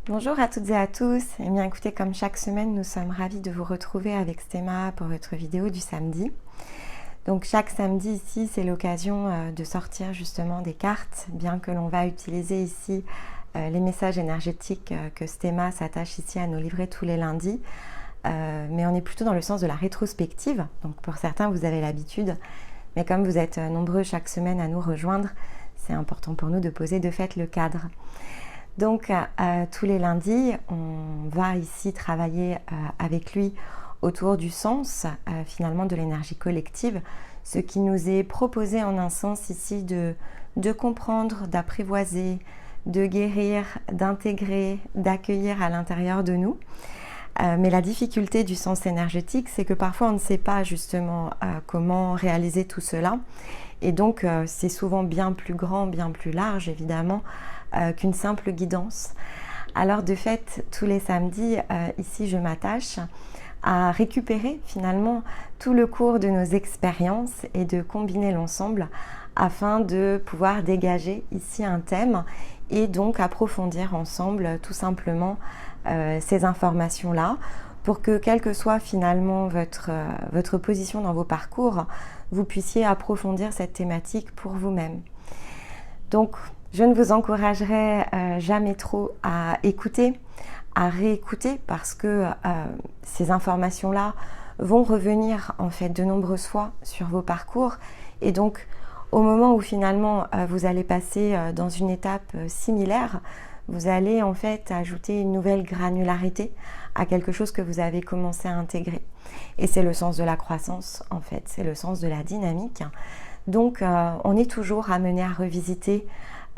Bonjour à toutes et à tous. Eh bien écoutez, comme chaque semaine, nous sommes ravis de vous retrouver avec Stéma pour votre vidéo du samedi. Donc chaque samedi ici, c'est l'occasion de sortir justement des cartes, bien que l'on va utiliser ici les messages énergétiques que Stéma s'attache ici à nous livrer tous les lundis. Mais on est plutôt dans le sens de la rétrospective. Donc pour certains, vous avez l'habitude, mais comme vous êtes nombreux chaque semaine à nous rejoindre, c'est important pour nous de poser de fait le cadre. Donc tous les lundis, on va ici travailler avec lui autour du sens finalement de l'énergie collective, ce qui nous est proposé en un sens ici de comprendre, d'apprivoiser, de guérir, d'intégrer, d'accueillir à l'intérieur de nous. Mais la difficulté du sens énergétique, c'est que parfois on ne sait pas justement comment réaliser tout cela. Et donc c'est souvent bien plus grand, bien plus large évidemment qu'une simple guidance. Alors de fait, tous les samedis, ici je m'attache à récupérer finalement tout le cours de nos expériences et de combiner l'ensemble afin de pouvoir dégager ici un thème et donc approfondir ensemble tout simplement ces informations-là pour que quelle que soit finalement votre position dans vos parcours, vous puissiez approfondir cette thématique pour vous-même. Donc, je ne vous encouragerai jamais trop à écouter, à réécouter parce que ces informations-là vont revenir en fait de nombreuses fois sur vos parcours et donc au moment où finalement vous allez passer dans une étape similaire, vous allez en fait ajouter une nouvelle granularité à quelque chose que vous avez commencé à intégrer. Et c'est le sens de la croissance en fait, c'est le sens de la dynamique. Donc on est toujours amené à revisiter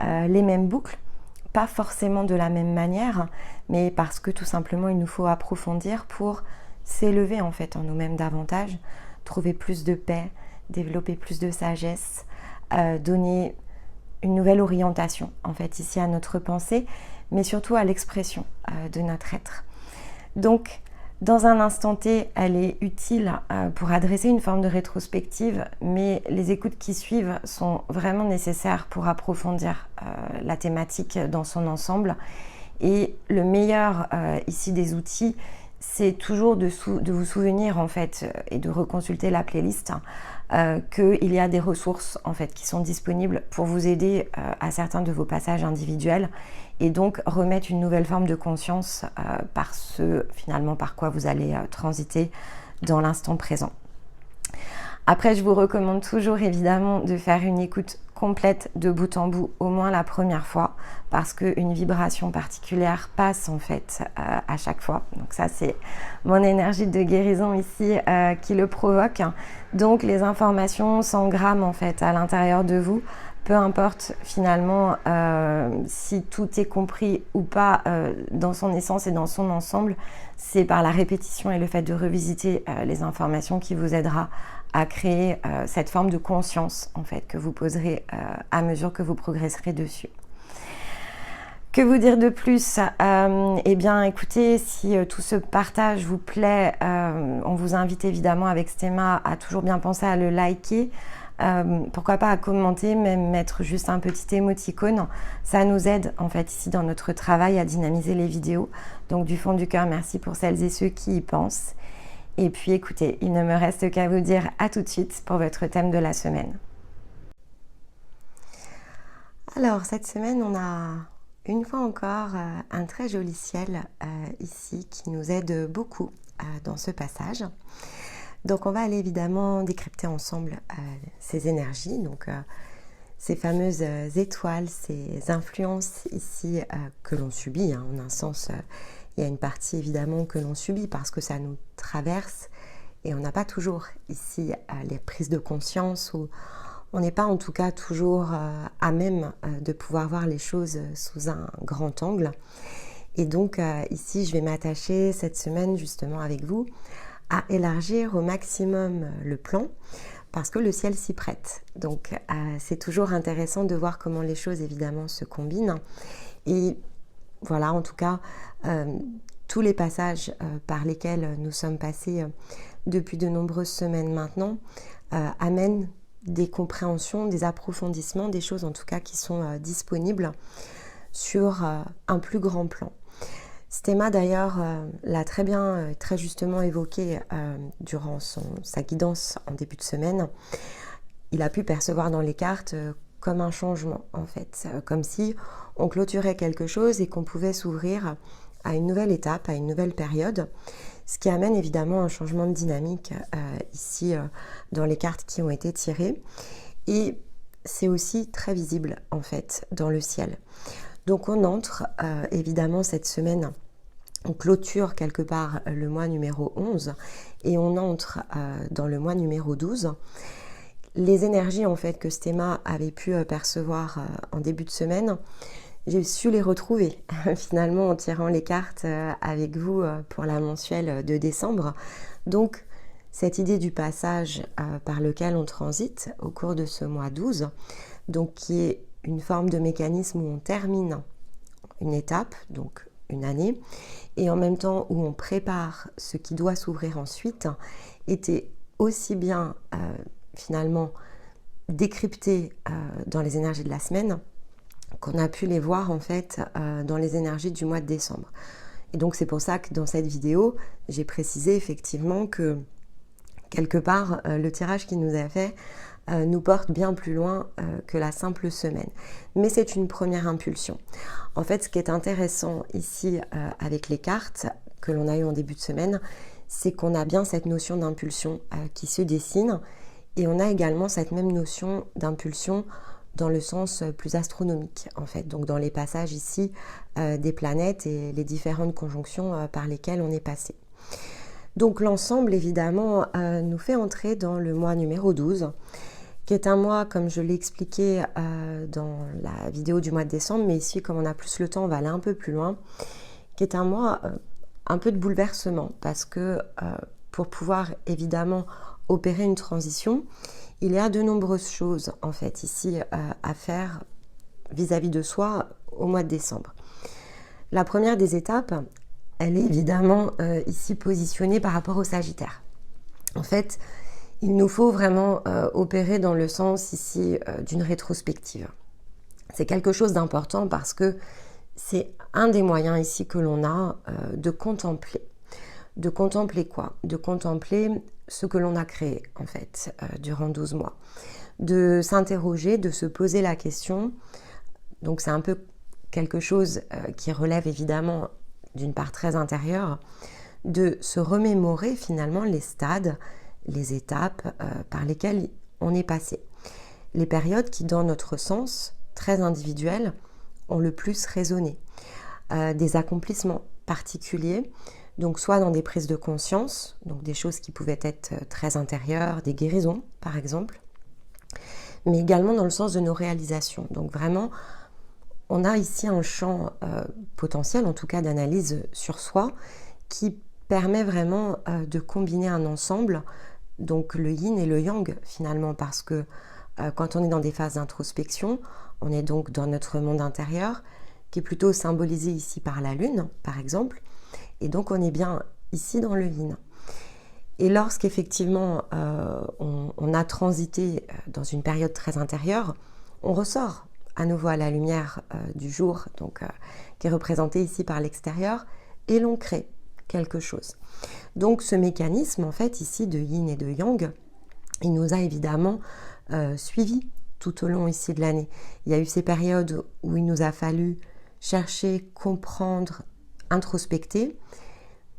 les mêmes boucles, pas forcément de la même manière, mais parce que tout simplement il nous faut approfondir pour s'élever en fait en nous-mêmes davantage, trouver plus de paix, développer plus de sagesse, donner une nouvelle orientation en fait ici à notre pensée, mais surtout à l'expression de notre être. Donc dans un instant T, elle est utile pour adresser une forme de rétrospective, mais les écoutes qui suivent sont vraiment nécessaires pour approfondir la thématique dans son ensemble. Et le meilleur ici des outils, c'est toujours de vous souvenir en fait et de reconsulter la playlist qu'il y a des ressources en fait qui sont disponibles pour vous aider à certains de vos passages individuels et donc remettre une nouvelle forme de conscience par ce finalement par quoi vous allez transiter dans l'instant présent. Après, je vous recommande toujours évidemment de faire une écoute complète de bout en bout, au moins la première fois, parce qu'une vibration particulière passe en fait à chaque fois. Donc ça, c'est mon énergie de guérison ici qui le provoque. Donc les informations s'engramment en fait à l'intérieur de vous, peu importe finalement si tout est compris ou pas dans son essence et dans son ensemble, c'est par la répétition et le fait de revisiter les informations qui vous aidera à créer cette forme de conscience en fait que vous poserez à mesure que vous progresserez dessus. Que vous dire de plus Eh bien écoutez, si tout ce partage vous plaît, on vous invite évidemment avec Stéma à toujours bien penser à le liker. Pourquoi pas à commenter, même mettre juste un petit émoticône. Ça nous aide en fait ici dans notre travail à dynamiser les vidéos. Donc du fond du cœur, merci pour celles et ceux qui y pensent. Et puis écoutez, il ne me reste qu'à vous dire à tout de suite pour votre thème de la semaine. Alors cette semaine, on a une fois encore un très joli ciel ici qui nous aide beaucoup dans ce passage. Donc on va aller évidemment décrypter ensemble ces énergies, donc ces fameuses étoiles, ces influences ici que l'on subit, hein, en un sens, il y a une partie évidemment que l'on subit parce que ça nous traverse et on n'a pas toujours ici les prises de conscience ou on n'est pas en tout cas toujours à même de pouvoir voir les choses sous un grand angle. Et donc ici je vais m'attacher cette semaine justement avec vous à élargir au maximum le plan parce que le ciel s'y prête. Donc c'est toujours intéressant de voir comment les choses évidemment se combinent. Et voilà, en tout cas, tous les passages par lesquels nous sommes passés depuis de nombreuses semaines maintenant amènent des compréhensions, des approfondissements, des choses en tout cas qui sont disponibles sur un plus grand plan. Stéma d'ailleurs l'a très bien, très justement évoqué durant sa guidance en début de semaine. Il a pu percevoir dans les cartes comme un changement en fait, comme si on clôturait quelque chose et qu'on pouvait s'ouvrir à une nouvelle étape, à une nouvelle période, ce qui amène évidemment un changement de dynamique ici dans les cartes qui ont été tirées. Et c'est aussi très visible en fait dans le ciel. Donc on entre évidemment cette semaine, on clôture quelque part le mois numéro 11 et on entre dans le mois numéro 12. Les énergies en fait que Stéma avait pu percevoir en début de semaine, j'ai su les retrouver finalement en tirant les cartes avec vous pour la mensuelle de décembre. Donc cette idée du passage par lequel on transite au cours de ce mois 12, donc qui est une forme de mécanisme où on termine une étape, donc une année, et en même temps où on prépare ce qui doit s'ouvrir ensuite, était aussi bien finalement décrypté dans les énergies de la semaine qu'on a pu les voir en fait dans les énergies du mois de décembre. Et donc c'est pour ça que dans cette vidéo, j'ai précisé effectivement que quelque part, le tirage qu'il nous a fait nous porte bien plus loin que la simple semaine. Mais c'est une première impulsion. En fait, ce qui est intéressant ici avec les cartes que l'on a eues en début de semaine, c'est qu'on a bien cette notion d'impulsion qui se dessine et on a également cette même notion d'impulsion dans le sens plus astronomique en fait, donc dans les passages ici des planètes et les différentes conjonctions par lesquelles on est passé. Donc l'ensemble évidemment nous fait entrer dans le mois numéro 12, qui est un mois, comme je l'ai expliqué dans la vidéo du mois de décembre, mais ici comme on a plus le temps, on va aller un peu plus loin, qui est un mois un peu de bouleversement, parce que pour pouvoir évidemment opérer une transition, il y a de nombreuses choses en fait ici à faire vis-à-vis de soi au mois de décembre. La première des étapes, elle est évidemment ici positionnée par rapport au Sagittaire. En fait, il nous faut vraiment opérer dans le sens ici d'une rétrospective. C'est quelque chose d'important parce que c'est un des moyens ici que l'on a de contempler. De contempler quoi? De contempler ce que l'on a créé en fait durant 12 mois. De s'interroger, de se poser la question. Donc c'est un peu quelque chose qui relève évidemment d'une part très intérieure, de se remémorer finalement les stades, les étapes par lesquelles on est passé. Les périodes qui, dans notre sens très individuel, ont le plus résonné. Des accomplissements particuliers, donc soit dans des prises de conscience, donc des choses qui pouvaient être très intérieures, des guérisons par exemple, mais également dans le sens de nos réalisations. Donc vraiment, on a ici un champ potentiel, en tout cas d'analyse sur soi, qui permet vraiment de combiner un ensemble, donc le yin et le yang finalement, parce que quand on est dans des phases d'introspection, on est donc dans notre monde intérieur, qui est plutôt symbolisé ici par la lune, par exemple, et donc on est bien ici dans le yin. Et lorsqu'effectivement on a transité dans une période très intérieure, on ressort à nouveau à la lumière du jour, donc qui est représentée ici par l'extérieur, et l'on crée quelque chose. Donc ce mécanisme en fait ici de yin et de yang, il nous a évidemment suivis tout au long ici de l'année. Il y a eu ces périodes où il nous a fallu chercher, comprendre, introspecter,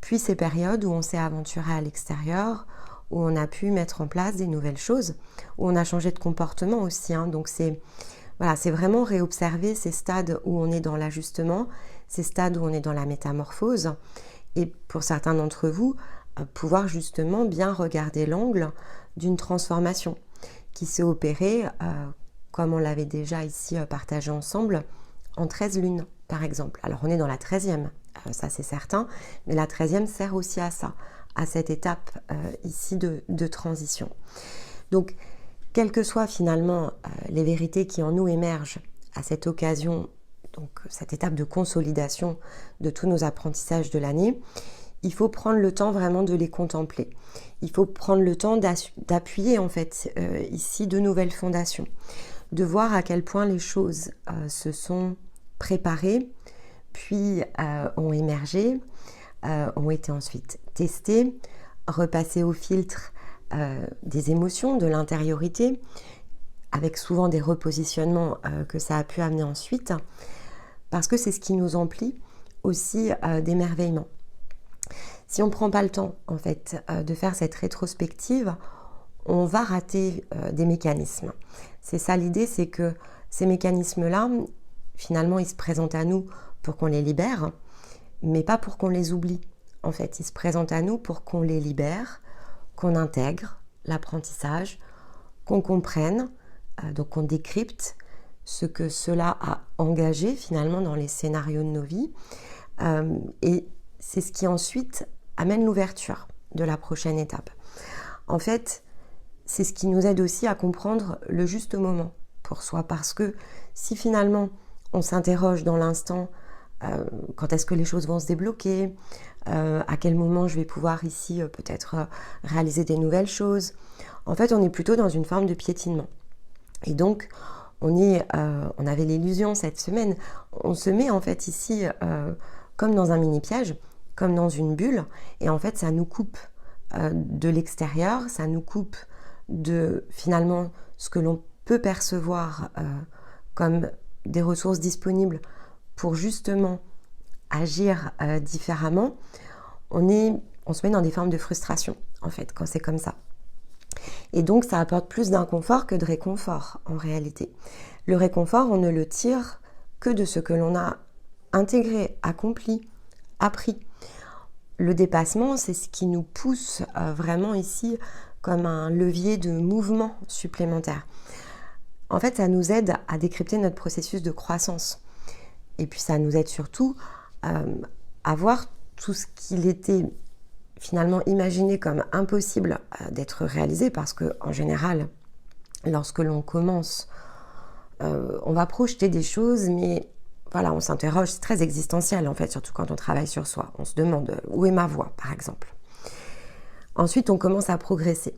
puis ces périodes où on s'est aventuré à l'extérieur, où on a pu mettre en place des nouvelles choses, où on a changé de comportement aussi. Donc c'est vraiment réobserver ces stades où on est dans l'ajustement, ces stades où on est dans la métamorphose, et pour certains d'entre vous, pouvoir justement bien regarder l'angle d'une transformation qui s'est opérée, comme on l'avait déjà ici partagé ensemble, en 13 lunes par exemple. Alors on est dans la 13e, ça c'est certain, mais la 13e sert aussi à ça, à cette étape ici de transition. Donc, quelles que soient finalement les vérités qui en nous émergent à cette occasion, donc cette étape de consolidation de tous nos apprentissages de l'année, il faut prendre le temps vraiment de les contempler. Il faut prendre le temps d'appuyer en fait ici de nouvelles fondations, de voir à quel point les choses se sont préparées, puis ont émergé, ont été ensuite testés, repassés au filtre des émotions, de l'intériorité, avec souvent des repositionnements que ça a pu amener ensuite, parce que c'est ce qui nous emplit aussi d'émerveillement. Si on ne prend pas le temps, en fait, de faire cette rétrospective, on va rater des mécanismes. C'est ça l'idée, c'est que ces mécanismes-là, finalement, ils se présentent à nous pour qu'on les libère, mais pas pour qu'on les oublie. En fait, ils se présentent à nous pour qu'on les libère, qu'on intègre l'apprentissage, qu'on comprenne, donc qu'on décrypte ce que cela a engagé finalement dans les scénarios de nos vies. Et c'est ce qui ensuite amène l'ouverture de la prochaine étape. En fait, c'est ce qui nous aide aussi à comprendre le juste moment pour soi, parce que si finalement on s'interroge dans l'instant, quand est-ce que les choses vont se débloquer, à quel moment je vais pouvoir ici peut-être réaliser des nouvelles choses, en fait on est plutôt dans une forme de piétinement. Et donc on avait l'illusion cette semaine, on se met en fait ici comme dans un mini-piège, comme dans une bulle, et en fait ça nous coupe de l'extérieur, ça nous coupe de finalement ce que l'on peut percevoir comme des ressources disponibles pour justement agir différemment. On se met dans des formes de frustration en fait quand c'est comme ça. Et donc ça apporte plus d'inconfort que de réconfort en réalité. Le réconfort, on ne le tire que de ce que l'on a intégré, accompli, appris. Le dépassement, c'est ce qui nous pousse vraiment ici comme un levier de mouvement supplémentaire. En fait, ça nous aide à décrypter notre processus de croissance. Et puis ça nous aide surtout à voir tout ce qu'il était finalement imaginé comme impossible d'être réalisé, parce qu'en général, lorsque l'on commence, on va projeter des choses, mais voilà, on s'interroge, c'est très existentiel en fait, surtout quand on travaille sur soi. On se demande où est ma voie, par exemple. Ensuite, on commence à progresser.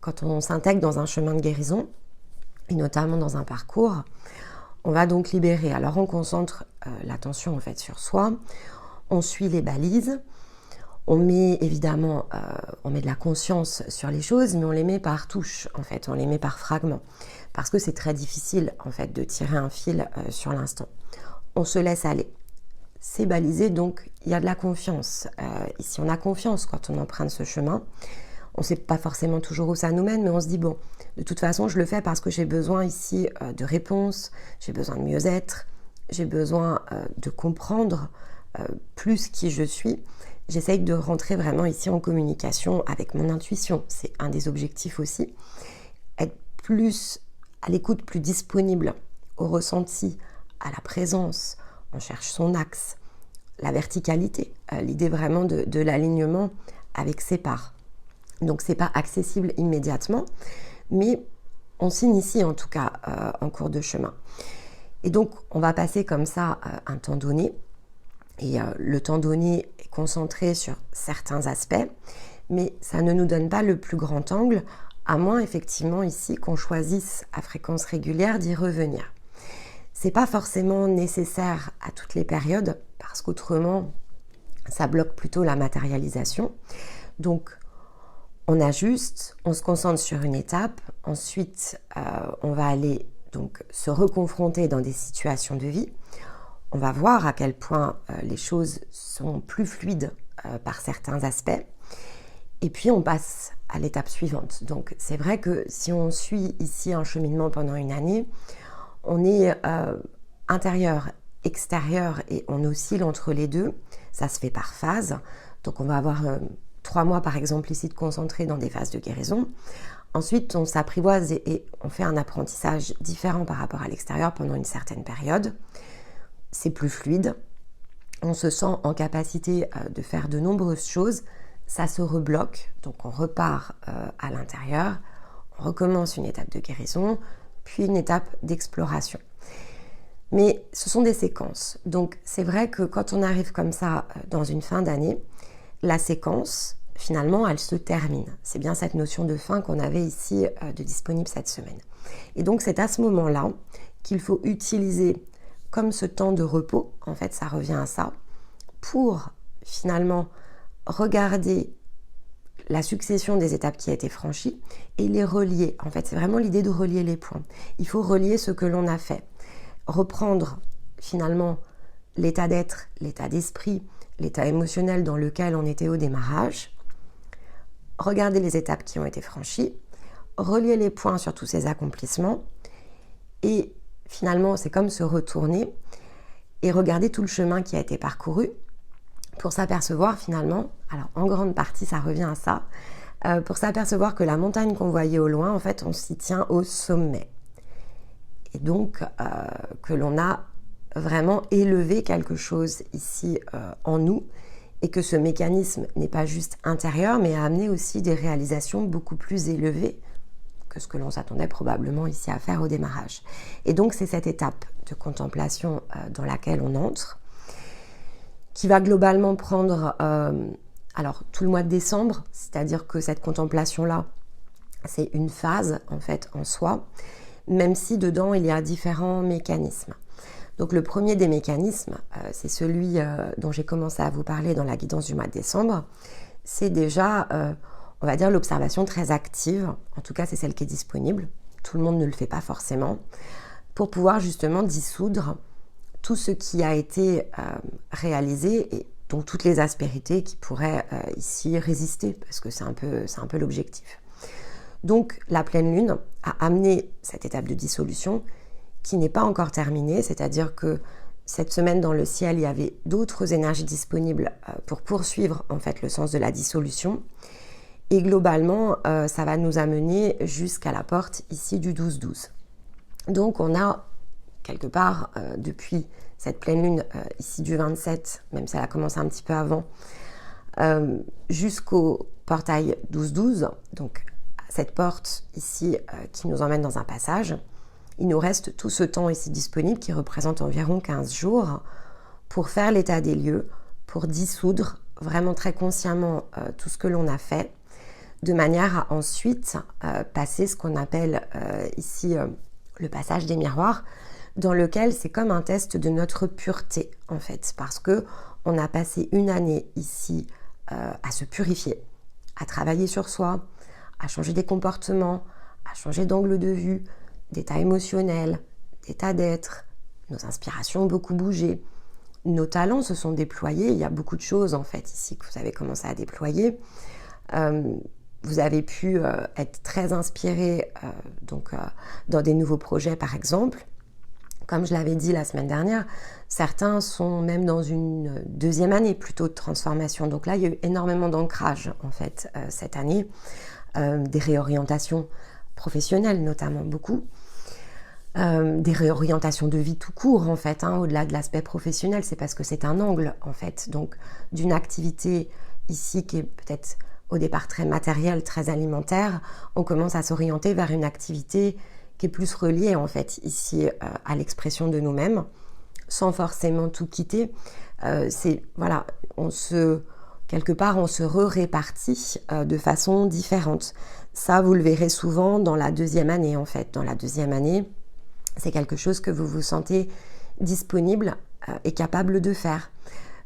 Quand on s'intègre dans un chemin de guérison, et notamment dans un parcours, on va donc libérer. Alors on concentre l'attention en fait sur soi, on suit les balises, on met évidemment on met de la conscience sur les choses, mais on les met par touche en fait, on les met par fragments, parce que c'est très difficile en fait de tirer un fil sur l'instant. On se laisse aller. C'est balisé, donc il y a de la confiance. Ici, on a confiance quand on emprunte ce chemin. On ne sait pas forcément toujours où ça nous mène, mais on se dit, bon, de toute façon, je le fais parce que j'ai besoin ici de réponses, j'ai besoin de mieux être, j'ai besoin de comprendre plus qui je suis. J'essaye de rentrer vraiment ici en communication avec mon intuition. C'est un des objectifs aussi. Être plus à l'écoute, plus disponible au ressenti, à la présence. On cherche son axe, la verticalité, l'idée vraiment de l'alignement avec ses parts. Donc c'est pas accessible immédiatement, mais on s'initie en tout cas en cours de chemin. Et donc on va passer comme ça un temps donné, et le temps donné est concentré sur certains aspects, mais ça ne nous donne pas le plus grand angle, à moins effectivement ici qu'on choisisse à fréquence régulière d'y revenir. C'est pas forcément nécessaire à toutes les périodes, parce qu'autrement ça bloque plutôt la matérialisation. Donc on ajuste, on se concentre sur une étape, ensuite on va aller donc se reconfronter dans des situations de vie. On va voir à quel point les choses sont plus fluides par certains aspects. Et puis on passe à l'étape suivante. Donc c'est vrai que si on suit ici un cheminement pendant une année, on est intérieur, extérieur, et on oscille entre les deux. Ça se fait par phase. Donc on va avoir 3 mois par exemple ici de concentrer dans des phases de guérison. Ensuite on s'apprivoise et on fait un apprentissage différent par rapport à l'extérieur pendant une certaine période. C'est plus fluide, on se sent en capacité de faire de nombreuses choses, ça se rebloque, donc on repart à l'intérieur, on recommence une étape de guérison, puis une étape d'exploration. Mais ce sont des séquences, donc c'est vrai que quand on arrive comme ça dans une fin d'année, la séquence, finalement, elle se termine. C'est bien cette notion de fin qu'on avait ici de disponible cette semaine. Et donc c'est à ce moment-là qu'il faut utiliser comme ce temps de repos, en fait ça revient à ça, pour finalement regarder la succession des étapes qui a été franchie et les relier. En fait, c'est vraiment l'idée de relier les points. Il faut relier ce que l'on a fait. Reprendre finalement l'état d'être, l'état d'esprit, l'état émotionnel dans lequel on était au démarrage. Regarder les étapes qui ont été franchies. Relier les points sur tous ces accomplissements. Et finalement, c'est comme se retourner et regarder tout le chemin qui a été parcouru pour s'apercevoir finalement, alors en grande partie ça revient à ça, pour s'apercevoir que la montagne qu'on voyait au loin, en fait on s'y tient au sommet. Et donc que l'on a vraiment élevé quelque chose ici en nous et que ce mécanisme n'est pas juste intérieur mais a amené aussi des réalisations beaucoup plus élevées que ce que l'on s'attendait probablement ici à faire au démarrage. Et donc c'est cette étape de contemplation dans laquelle on entre, qui va globalement prendre alors tout le mois de décembre, c'est-à-dire que cette contemplation-là, c'est une phase en fait en soi, même si dedans il y a différents mécanismes. Donc le premier des mécanismes, c'est celui dont j'ai commencé à vous parler dans la guidance du mois de décembre, c'est déjà, on va dire, l'observation très active, en tout cas c'est celle qui est disponible, tout le monde ne le fait pas forcément, pour pouvoir justement dissoudre tout ce qui a été réalisé et donc toutes les aspérités qui pourraient ici résister, parce que c'est un peu l'objectif. Donc la pleine lune a amené cette étape de dissolution qui n'est pas encore terminée, c'est-à-dire que cette semaine dans le ciel, il y avait d'autres énergies disponibles pour poursuivre en fait le sens de la dissolution. Et globalement, ça va nous amener jusqu'à la porte ici du 12-12. Donc on a quelque part depuis cette pleine lune ici du 27, même si elle a commencé un petit peu avant, jusqu'au portail 12-12, donc cette porte ici qui nous emmène dans un passage. Il nous reste tout ce temps ici disponible qui représente environ 15 jours pour faire l'état des lieux, pour dissoudre vraiment très consciemment tout ce que l'on a fait, de manière à ensuite passer ce qu'on appelle ici le passage des miroirs, dans lequel c'est comme un test de notre pureté en fait, parce que on a passé une année ici à se purifier, à travailler sur soi, à changer des comportements, à changer d'angle de vue, d'état émotionnel, d'état d'être. Nos inspirations ont beaucoup bougé, nos talents se sont déployés, il y a beaucoup de choses en fait ici que vous avez commencé à déployer. Vous avez pu être très inspiré dans des nouveaux projets par exemple. Comme je l'avais dit la semaine dernière, certains sont même dans une deuxième année plutôt de transformation. Donc là, il y a eu énormément d'ancrage en fait cette année, des réorientations professionnelles notamment beaucoup, des réorientations de vie tout court en fait, au-delà de l'aspect professionnel, c'est parce que c'est un angle en fait, donc d'une activité ici qui est peut-être au départ très matérielle, très alimentaire, on commence à s'orienter vers une activité qui est plus reliée en fait ici à l'expression de nous-mêmes, sans forcément tout quitter. Voilà, quelque part on se répartit de façon différente. Ça, vous le verrez souvent dans la deuxième année en fait. Dans la deuxième année, c'est quelque chose que vous vous sentez disponible et capable de faire,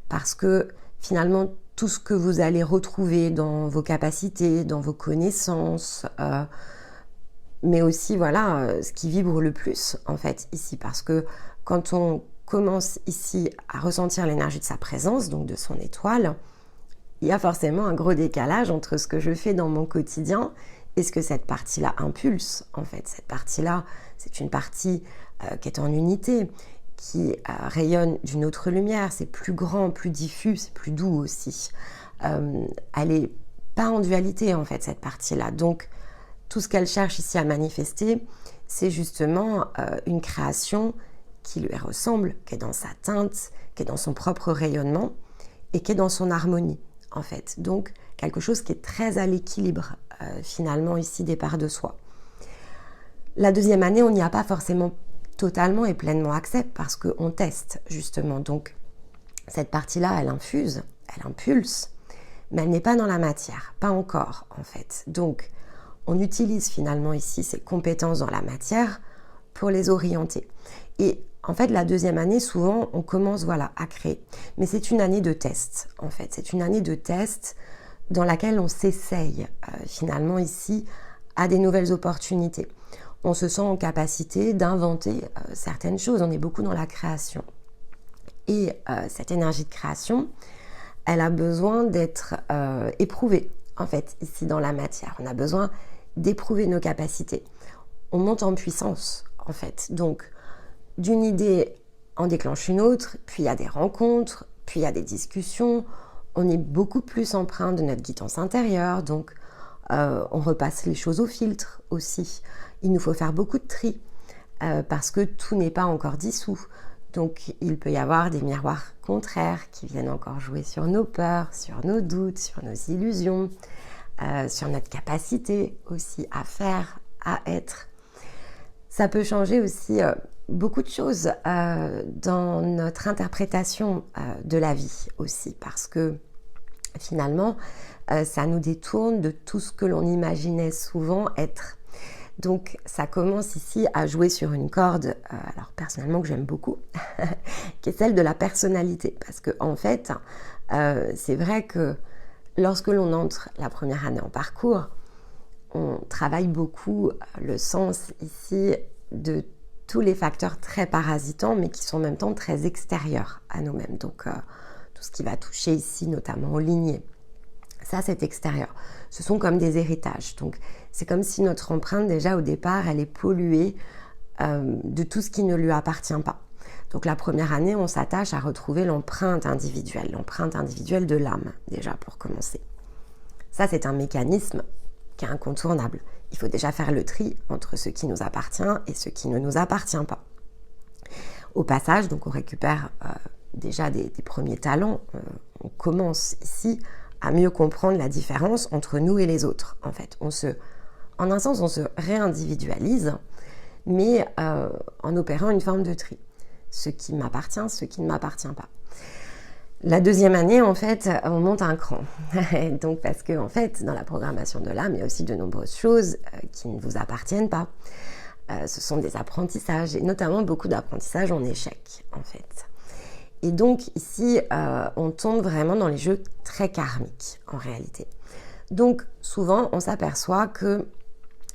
parce que finalement tout ce que vous allez retrouver dans vos capacités, dans vos connaissances, mais aussi voilà ce qui vibre le plus en fait ici, parce que quand on commence ici à ressentir l'énergie de sa présence, donc de son étoile, il y a forcément un gros décalage entre ce que je fais dans mon quotidien et ce que cette partie-là impulse en fait. Cette partie-là, c'est une partie qui est en unité, qui rayonne d'une autre lumière, c'est plus grand, plus diffus, c'est plus doux aussi. Elle n'est pas en dualité en fait cette partie-là, donc tout ce qu'elle cherche ici à manifester, c'est justement une création qui lui ressemble, qui est dans sa teinte, qui est dans son propre rayonnement et qui est dans son harmonie en fait. Donc quelque chose qui est très à l'équilibre finalement ici des parts de soi. La deuxième année, on n'y a pas forcément totalement et pleinement accès parce qu'on teste justement. Donc cette partie-là, elle infuse, elle impulse, mais elle n'est pas dans la matière, pas encore en fait. Donc on utilise finalement ici ces compétences dans la matière pour les orienter. Et en fait, la deuxième année, souvent, on commence à créer. Mais c'est une année de test, en fait. C'est une année de test dans laquelle on s'essaye, finalement, ici, à des nouvelles opportunités. On se sent en capacité d'inventer certaines choses. On est beaucoup dans la création. Et cette énergie de création, elle a besoin d'être éprouvée, en fait, ici dans la matière. On a besoin d'éprouver nos capacités. On monte en puissance, en fait. Donc, d'une idée, on déclenche une autre, puis il y a des rencontres, puis il y a des discussions. On est beaucoup plus empreint de notre guidance intérieure, donc on repasse les choses au filtre aussi. Il nous faut faire beaucoup de tri, parce que tout n'est pas encore dissous. Donc, il peut y avoir des miroirs contraires qui viennent encore jouer sur nos peurs, sur nos doutes, sur nos illusions, sur notre capacité aussi à faire, à être. Ça peut changer aussi beaucoup de choses dans notre interprétation de la vie aussi, parce que finalement, ça nous détourne de tout ce que l'on imaginait souvent être. Donc, ça commence ici à jouer sur une corde, alors personnellement que j'aime beaucoup, qui est celle de la personnalité. Parce que en fait, c'est vrai que lorsque l'on entre la première année en parcours, on travaille beaucoup le sens ici de tous les facteurs très parasitants, mais qui sont en même temps très extérieurs à nous-mêmes. Donc, tout ce qui va toucher ici, notamment aux lignées. Ça, c'est extérieur. Ce sont comme des héritages. Donc, c'est comme si notre empreinte, déjà au départ, elle est polluée de tout ce qui ne lui appartient pas. Donc, la première année, on s'attache à retrouver l'empreinte individuelle de l'âme, déjà, pour commencer. Ça, c'est un mécanisme qui est incontournable. Il faut déjà faire le tri entre ce qui nous appartient et ce qui ne nous appartient pas. Au passage, donc, on récupère déjà des premiers talents. On commence ici à mieux comprendre la différence entre nous et les autres. En fait, en un sens, on se réindividualise, mais en opérant une forme de tri. Ce qui m'appartient, ce qui ne m'appartient pas. La deuxième année, en fait, on monte un cran. Donc, parce que, en fait, dans la programmation de l'âme, il y a aussi de nombreuses choses qui ne vous appartiennent pas. Ce sont des apprentissages, et notamment beaucoup d'apprentissages en échec, en fait. Et donc, ici, on tombe vraiment dans les jeux très karmiques, en réalité. Donc, souvent, on s'aperçoit que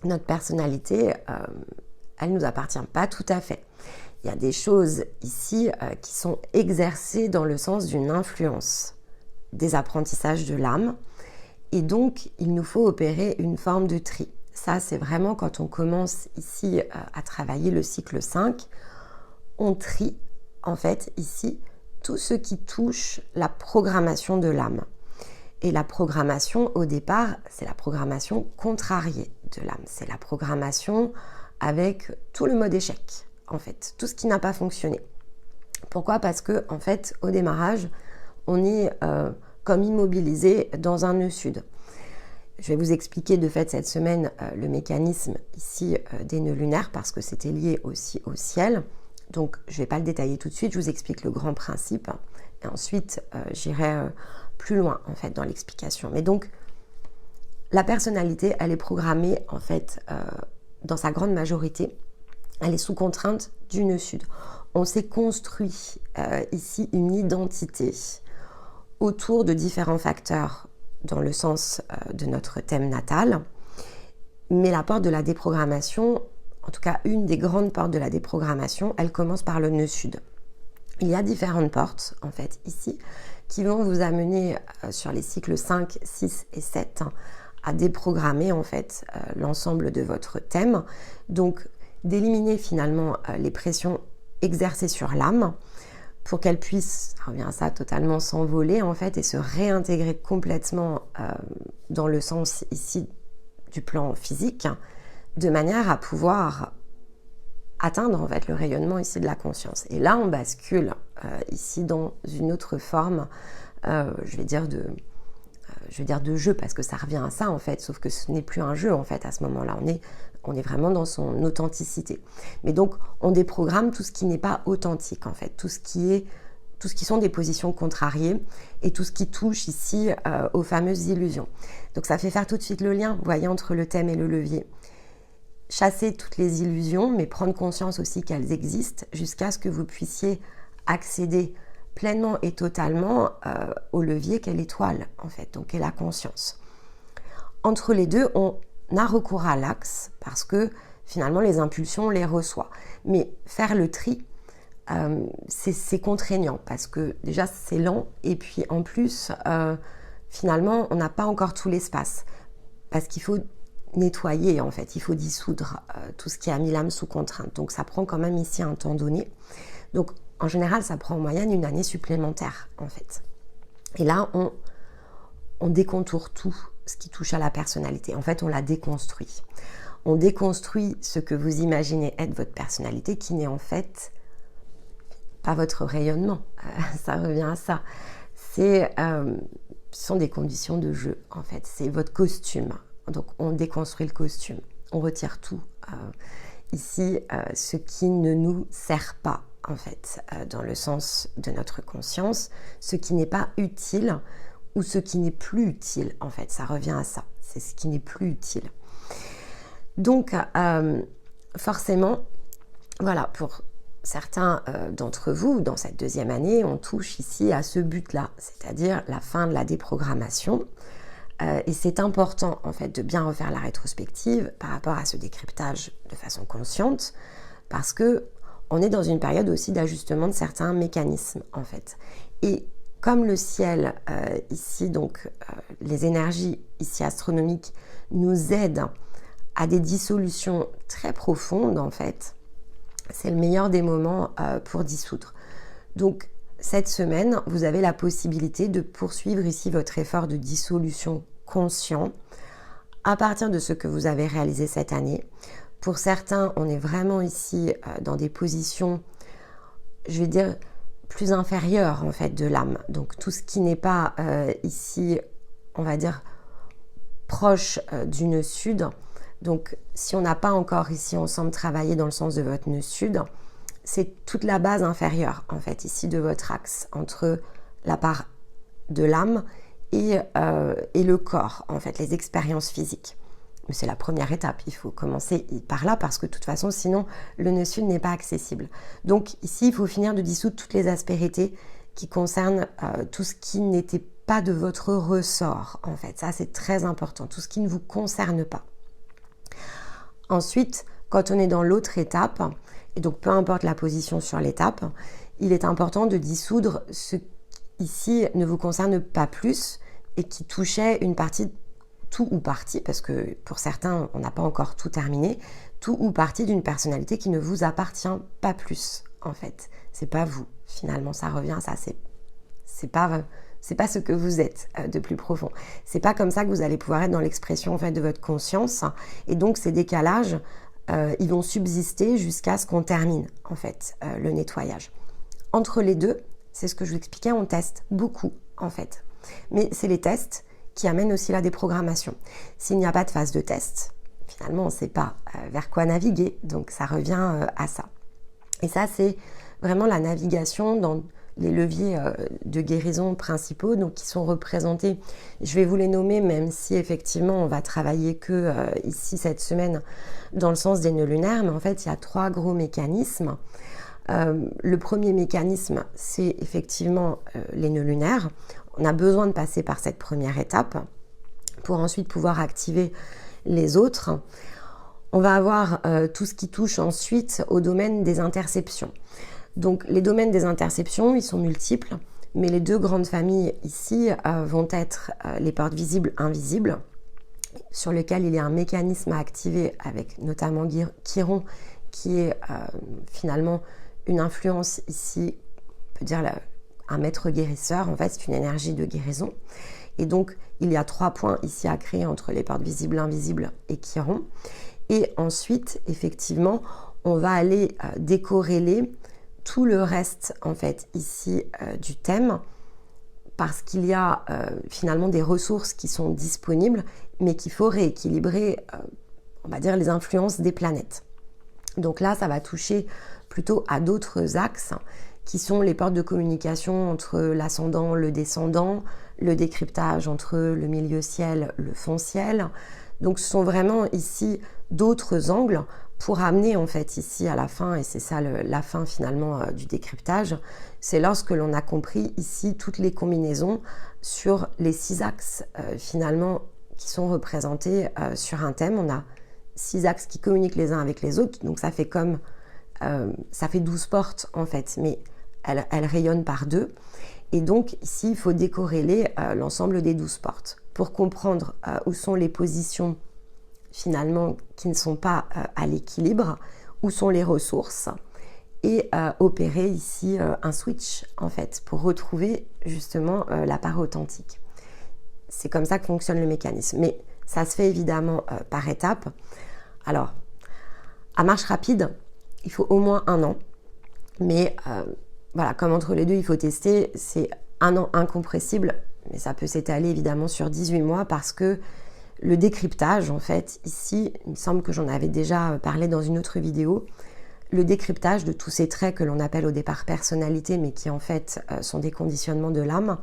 notre personnalité, elle ne nous appartient pas tout à fait. Il y a des choses ici qui sont exercées dans le sens d'une influence des apprentissages de l'âme. Et donc, il nous faut opérer une forme de tri. Ça, c'est vraiment quand on commence ici à travailler le cycle 5. On trie, en fait, ici, tout ce qui touche la programmation de l'âme. Et la programmation, au départ, c'est la programmation contrariée de l'âme. C'est la programmation avec tout le mode échec, en fait, tout ce qui n'a pas fonctionné. Pourquoi ? Parce que, en fait, au démarrage, on est comme immobilisé dans un nœud sud. Je vais vous expliquer de fait cette semaine le mécanisme ici des nœuds lunaires, parce que c'était lié aussi au ciel. Donc, je ne vais pas le détailler tout de suite, je vous explique le grand principe. Et ensuite, j'irai plus loin, en fait, dans l'explication. Mais donc, la personnalité, elle est programmée, en fait, dans sa grande majorité, elle est sous contrainte du nœud sud. On s'est construit ici une identité autour de différents facteurs dans le sens de notre thème natal. Mais la porte de la déprogrammation, en tout cas une des grandes portes de la déprogrammation, elle commence par le nœud sud. Il y a différentes portes, en fait, ici, qui vont vous amener sur les cycles 5, 6 et 7 à déprogrammer, en fait, l'ensemble de votre thème. Donc, d'éliminer finalement les pressions exercées sur l'âme pour qu'elle puisse, ça revient à ça, totalement s'envoler, en fait, et se réintégrer complètement dans le sens ici du plan physique, de manière à pouvoir atteindre en fait le rayonnement ici de la conscience. Et là, on bascule ici dans une autre forme, je vais dire de jeu, parce que ça revient à ça en fait, sauf que ce n'est plus un jeu en fait à ce moment-là. On est vraiment dans son authenticité. Mais donc, on déprogramme tout ce qui n'est pas authentique en fait, tout ce qui sont des positions contrariées et tout ce qui touche ici aux fameuses illusions. Donc, ça fait faire tout de suite le lien, vous voyez, entre le thème et le levier. chasser toutes les illusions, mais prendre conscience aussi qu'elles existent jusqu'à ce que vous puissiez accéder pleinement et totalement au levier qu'est l'étoile, en fait, donc qu'est la conscience. Entre les deux, on a recours à l'axe parce que finalement les impulsions, on les reçoit. Mais faire le tri, c'est contraignant parce que déjà c'est lent et puis en plus, finalement, on n'a pas encore tout l'espace parce qu'il faut nettoyer, en fait, il faut dissoudre tout ce qui a mis l'âme sous contrainte. Donc ça prend quand même ici un temps donné. Donc en général, ça prend en moyenne une année supplémentaire, en fait. Et là, on décontourne tout ce qui touche à la personnalité. En fait, on la déconstruit. On déconstruit ce que vous imaginez être votre personnalité, qui n'est en fait pas votre rayonnement. Ça revient à ça. Ce sont des conditions de jeu, en fait. C'est votre costume. Donc, on déconstruit le costume. On retire tout. Ici, ce qui ne nous sert pas, en fait, dans le sens de notre conscience, ce qui n'est pas utile ou ce qui n'est plus utile, en fait, ça revient à ça, c'est ce qui n'est plus utile. Donc, forcément, voilà, pour certains d'entre vous, dans cette deuxième année, on touche ici à ce but-là, c'est-à-dire la fin de la déprogrammation. Et c'est important, en fait, de bien refaire la rétrospective par rapport à ce décryptage de façon consciente, parce que on est dans une période aussi d'ajustement de certains mécanismes, en fait. Et comme le ciel, ici, donc les énergies ici astronomiques nous aident à des dissolutions très profondes, en fait, c'est le meilleur des moments pour dissoudre. Donc, cette semaine, vous avez la possibilité de poursuivre ici votre effort de dissolution conscient à partir de ce que vous avez réalisé cette année. Pour certains, on est vraiment ici dans des positions, je vais dire, plus inférieures en fait de l'âme. Donc tout ce qui n'est pas ici, on va dire, proche du nœud sud. Donc si on n'a pas encore ici ensemble travaillé dans le sens de votre nœud sud, c'est toute la base inférieure en fait ici de votre axe entre la part de l'âme et le corps, en fait, les expériences physiques. Mais c'est la première étape, il faut commencer par là parce que de toute façon, sinon, le nœud sud n'est pas accessible. Donc ici, il faut finir de dissoudre toutes les aspérités qui concernent tout ce qui n'était pas de votre ressort, en fait. Ça, c'est très important, tout ce qui ne vous concerne pas. Ensuite, quand on est dans l'autre étape, et donc peu importe la position sur l'étape, il est important de dissoudre ce qui ici ne vous concerne pas plus et qui touchait une partie, tout ou partie, parce que pour certains, on n'a pas encore tout terminé, tout ou partie d'une personnalité qui ne vous appartient pas plus, en fait. C'est pas vous, finalement, ça revient à ça, c'est pas ce que vous êtes de plus profond. C'est pas comme ça que vous allez pouvoir être dans l'expression, en fait, de votre conscience, et donc ces décalages, ils vont subsister jusqu'à ce qu'on termine, en fait, le nettoyage. Entre les deux, c'est ce que je vous expliquais, on teste beaucoup, en fait. Mais c'est les tests qui amènent aussi la déprogrammation. S'il n'y a pas de phase de test, finalement, on ne sait pas vers quoi naviguer. Donc, ça revient à ça. Et ça, c'est vraiment la navigation dans les leviers de guérison principaux, donc qui sont représentés. Je vais vous les nommer, même si effectivement, on va travailler que ici, cette semaine, dans le sens des nœuds lunaires. Mais en fait, il y a 3 gros mécanismes. Le premier mécanisme, c'est effectivement les nœuds lunaires. On a besoin de passer par cette première étape pour ensuite pouvoir activer les autres. On va avoir tout ce qui touche ensuite au domaine des interceptions. Donc les domaines des interceptions, ils sont multiples, mais les 2 grandes familles ici vont être les portes visibles invisibles, sur lesquelles il y a un mécanisme à activer avec notamment Chiron, qui est finalement une influence ici, on peut dire un maître guérisseur, en fait c'est une énergie de guérison. Et donc il y a 3 points ici à créer entre les portes visibles, invisibles et Chiron. Et ensuite, effectivement, on va aller décorréler tout le reste, en fait, ici du thème, parce qu'il y a finalement des ressources qui sont disponibles, mais qu'il faut rééquilibrer, on va dire, les influences des planètes. Donc là, ça va toucher plutôt à d'autres axes qui sont les portes de communication entre l'ascendant, le descendant, le décryptage entre le milieu ciel, le fond ciel. Donc ce sont vraiment ici d'autres angles pour amener en fait ici à la fin, et c'est ça la fin finalement du décryptage, c'est lorsque l'on a compris ici toutes les combinaisons sur les 6 axes finalement qui sont représentés sur un thème. On a 6 axes qui communiquent les uns avec les autres, donc ça fait 12 portes en fait, mais elles rayonnent par 2. Et donc ici, il faut décorréler l'ensemble des 12 portes pour comprendre où sont les positions finalement qui ne sont pas à l'équilibre, où sont les ressources, et opérer ici un switch en fait pour retrouver justement la part authentique. C'est comme ça que fonctionne le mécanisme, mais ça se fait évidemment par étapes. Alors, à marche rapide, il faut au moins 1 an, mais voilà, comme entre les deux, il faut tester, c'est 1 an incompressible, mais ça peut s'étaler évidemment sur 18 mois parce que le décryptage, en fait, ici, il me semble que j'en avais déjà parlé dans une autre vidéo, le décryptage de tous ces traits que l'on appelle au départ personnalité, mais qui en fait sont des conditionnements de l'âme,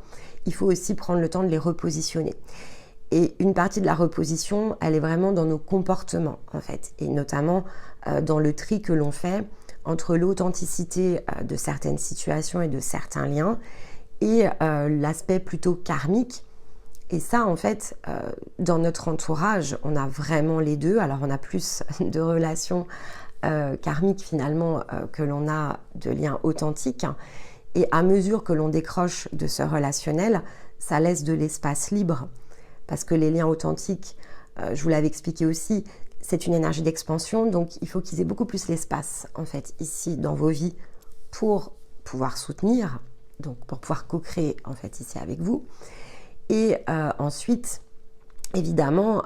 il faut aussi prendre le temps de les repositionner. Et une partie de la reposition, elle est vraiment dans nos comportements, en fait, et notamment dans le tri que l'on fait entre l'authenticité de certaines situations et de certains liens et l'aspect plutôt karmique. Et ça, en fait, dans notre entourage, on a vraiment les deux. Alors, on a plus de relations karmiques, finalement, que l'on a de liens authentiques. Et à mesure que l'on décroche de ce relationnel, ça laisse de l'espace libre. Parce que les liens authentiques, je vous l'avais expliqué aussi, c'est une énergie d'expansion. Donc, il faut qu'ils aient beaucoup plus l'espace, en fait, ici, dans vos vies, pour pouvoir soutenir, donc pour pouvoir co-créer, en fait, ici avec vous. Et ensuite, évidemment,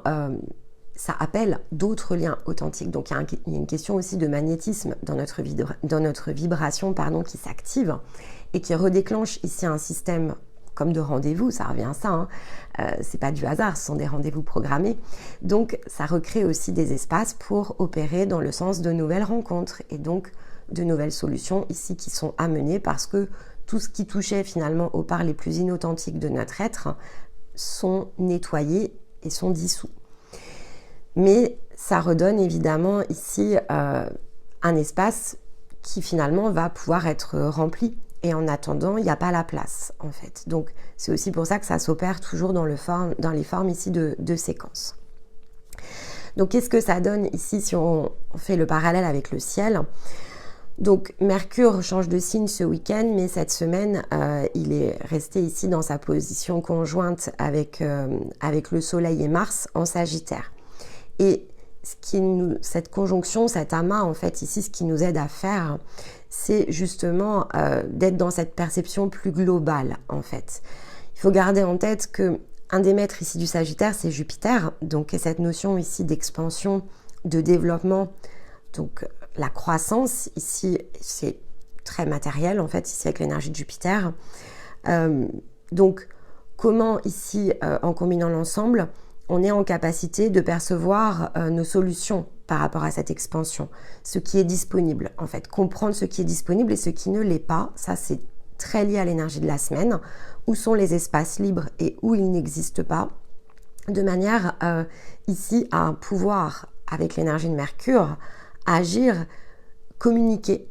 ça appelle d'autres liens authentiques. Donc, il y a une question aussi de magnétisme dans notre vibration qui s'active et qui redéclenche ici un système comme de rendez-vous, ça revient à ça. Hein. C'est pas du hasard, ce sont des rendez-vous programmés. Donc, ça recrée aussi des espaces pour opérer dans le sens de nouvelles rencontres et donc de nouvelles solutions ici qui sont amenées parce que tout ce qui touchait finalement aux parts les plus inauthentiques de notre être sont nettoyés et sont dissous. Mais ça redonne évidemment ici un espace qui finalement va pouvoir être rempli. Et en attendant, il n'y a pas la place en fait. Donc c'est aussi pour ça que ça s'opère toujours dans les formes ici de séquences. Donc qu'est-ce que ça donne ici si on fait le parallèle avec le ciel ? Donc Mercure change de signe ce week-end, mais cette semaine, il est resté ici dans sa position conjointe avec le Soleil et Mars en Sagittaire. Et cette conjonction, cet amas, en fait, ici, ce qui nous aide à faire, c'est justement d'être dans cette perception plus globale, en fait. Il faut garder en tête que un des maîtres ici du Sagittaire, c'est Jupiter, donc cette notion ici d'expansion, de développement, donc la croissance, ici, c'est très matériel, en fait, ici, avec l'énergie de Jupiter. Donc, comment, ici, en combinant l'ensemble, on est en capacité de percevoir nos solutions par rapport à cette expansion, ce qui est disponible, en fait, comprendre ce qui est disponible et ce qui ne l'est pas, ça c'est très lié à l'énergie de la semaine, où sont les espaces libres et où ils n'existent pas, de manière ici à pouvoir, avec l'énergie de Mercure, agir, communiquer.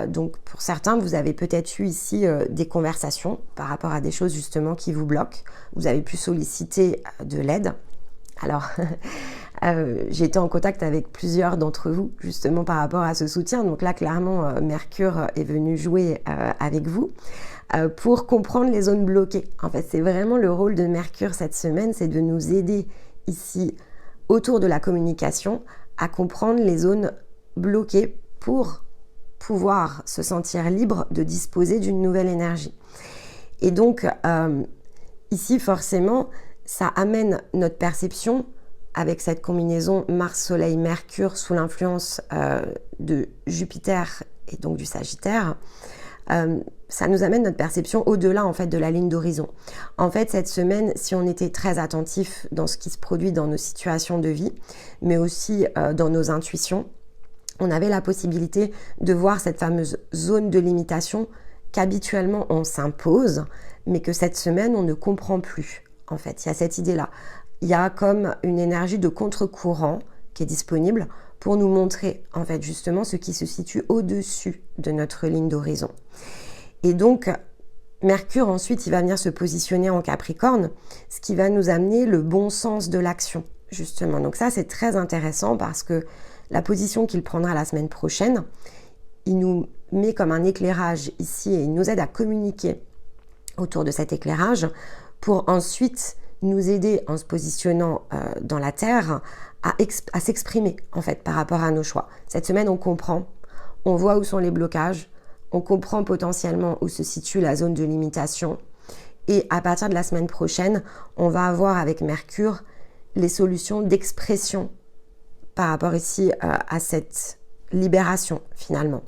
Donc pour certains, vous avez peut-être eu ici des conversations par rapport à des choses justement qui vous bloquent. Vous avez pu solliciter de l'aide. Alors, j'ai été en contact avec plusieurs d'entre vous justement par rapport à ce soutien. Donc là, clairement, Mercure est venu jouer avec vous pour comprendre les zones bloquées. En fait, c'est vraiment le rôle de Mercure cette semaine, c'est de nous aider ici autour de la communication à comprendre les zones bloquées pour pouvoir se sentir libre de disposer d'une nouvelle énergie. Et donc, ici, forcément, ça amène notre perception avec cette combinaison Mars-Soleil-Mercure sous l'influence de Jupiter et donc du Sagittaire. Ça nous amène notre perception au-delà en fait de la ligne d'horizon. En fait, cette semaine, si on était très attentif dans ce qui se produit dans nos situations de vie, mais aussi dans nos intuitions, on avait la possibilité de voir cette fameuse zone de limitation qu'habituellement on s'impose, mais que cette semaine on ne comprend plus. En fait, il y a cette idée-là. Il y a comme une énergie de contre-courant qui est disponible pour nous montrer en fait justement ce qui se situe au-dessus de notre ligne d'horizon. Et donc, Mercure ensuite, il va venir se positionner en Capricorne, ce qui va nous amener le bon sens de l'action, justement. Donc ça, c'est très intéressant parce que la position qu'il prendra la semaine prochaine, il nous met comme un éclairage ici et il nous aide à communiquer autour de cet éclairage pour ensuite nous aider en se positionnant dans la Terre à s'exprimer en fait par rapport à nos choix. Cette semaine, on comprend, on voit où sont les blocages, on comprend potentiellement où se situe la zone de limitation et à partir de la semaine prochaine, on va avoir avec Mercure les solutions d'expression par rapport ici à cette libération finalement.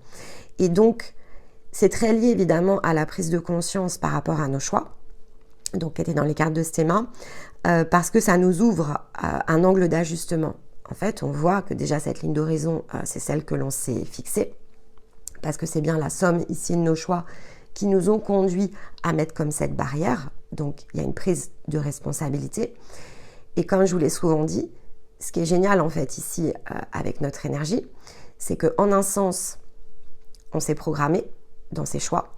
Et donc, c'est très lié évidemment à la prise de conscience par rapport à nos choix, donc qui était dans les cartes de Stéma, parce que ça nous ouvre un angle d'ajustement. En fait, on voit que déjà cette ligne d'horizon, c'est celle que l'on s'est fixée, parce que c'est bien la somme ici de nos choix qui nous ont conduits à mettre comme cette barrière. Donc, il y a une prise de responsabilité. Et comme je vous l'ai souvent dit, ce qui est génial en fait ici avec notre énergie, c'est qu'en un sens, on s'est programmé dans ses choix,